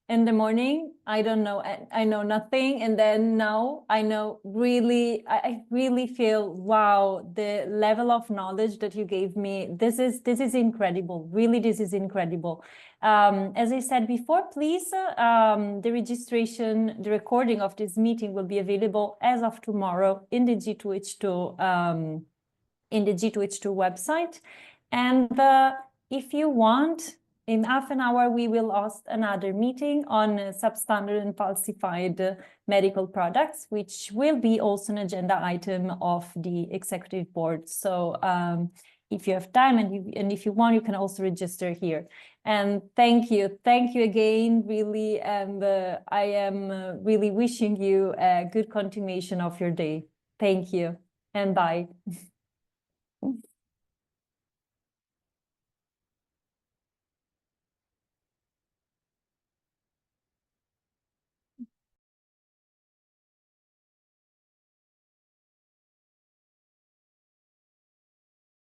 In the morning, I don't know, I know nothing. And then now I know really, I really feel, wow, the level of knowledge that you gave me, this is incredible. Really, this is incredible. As I said before, please, the registration, the recording of this meeting will be available as of tomorrow in the G2H2, website. And if you want, in half an hour, we will host another meeting on substandard and falsified medical products, which will be also an agenda item of the executive board. So if you have time and if you want, you can also register here. And thank you again, really. And I am really wishing you a good continuation of your day. Thank you and bye.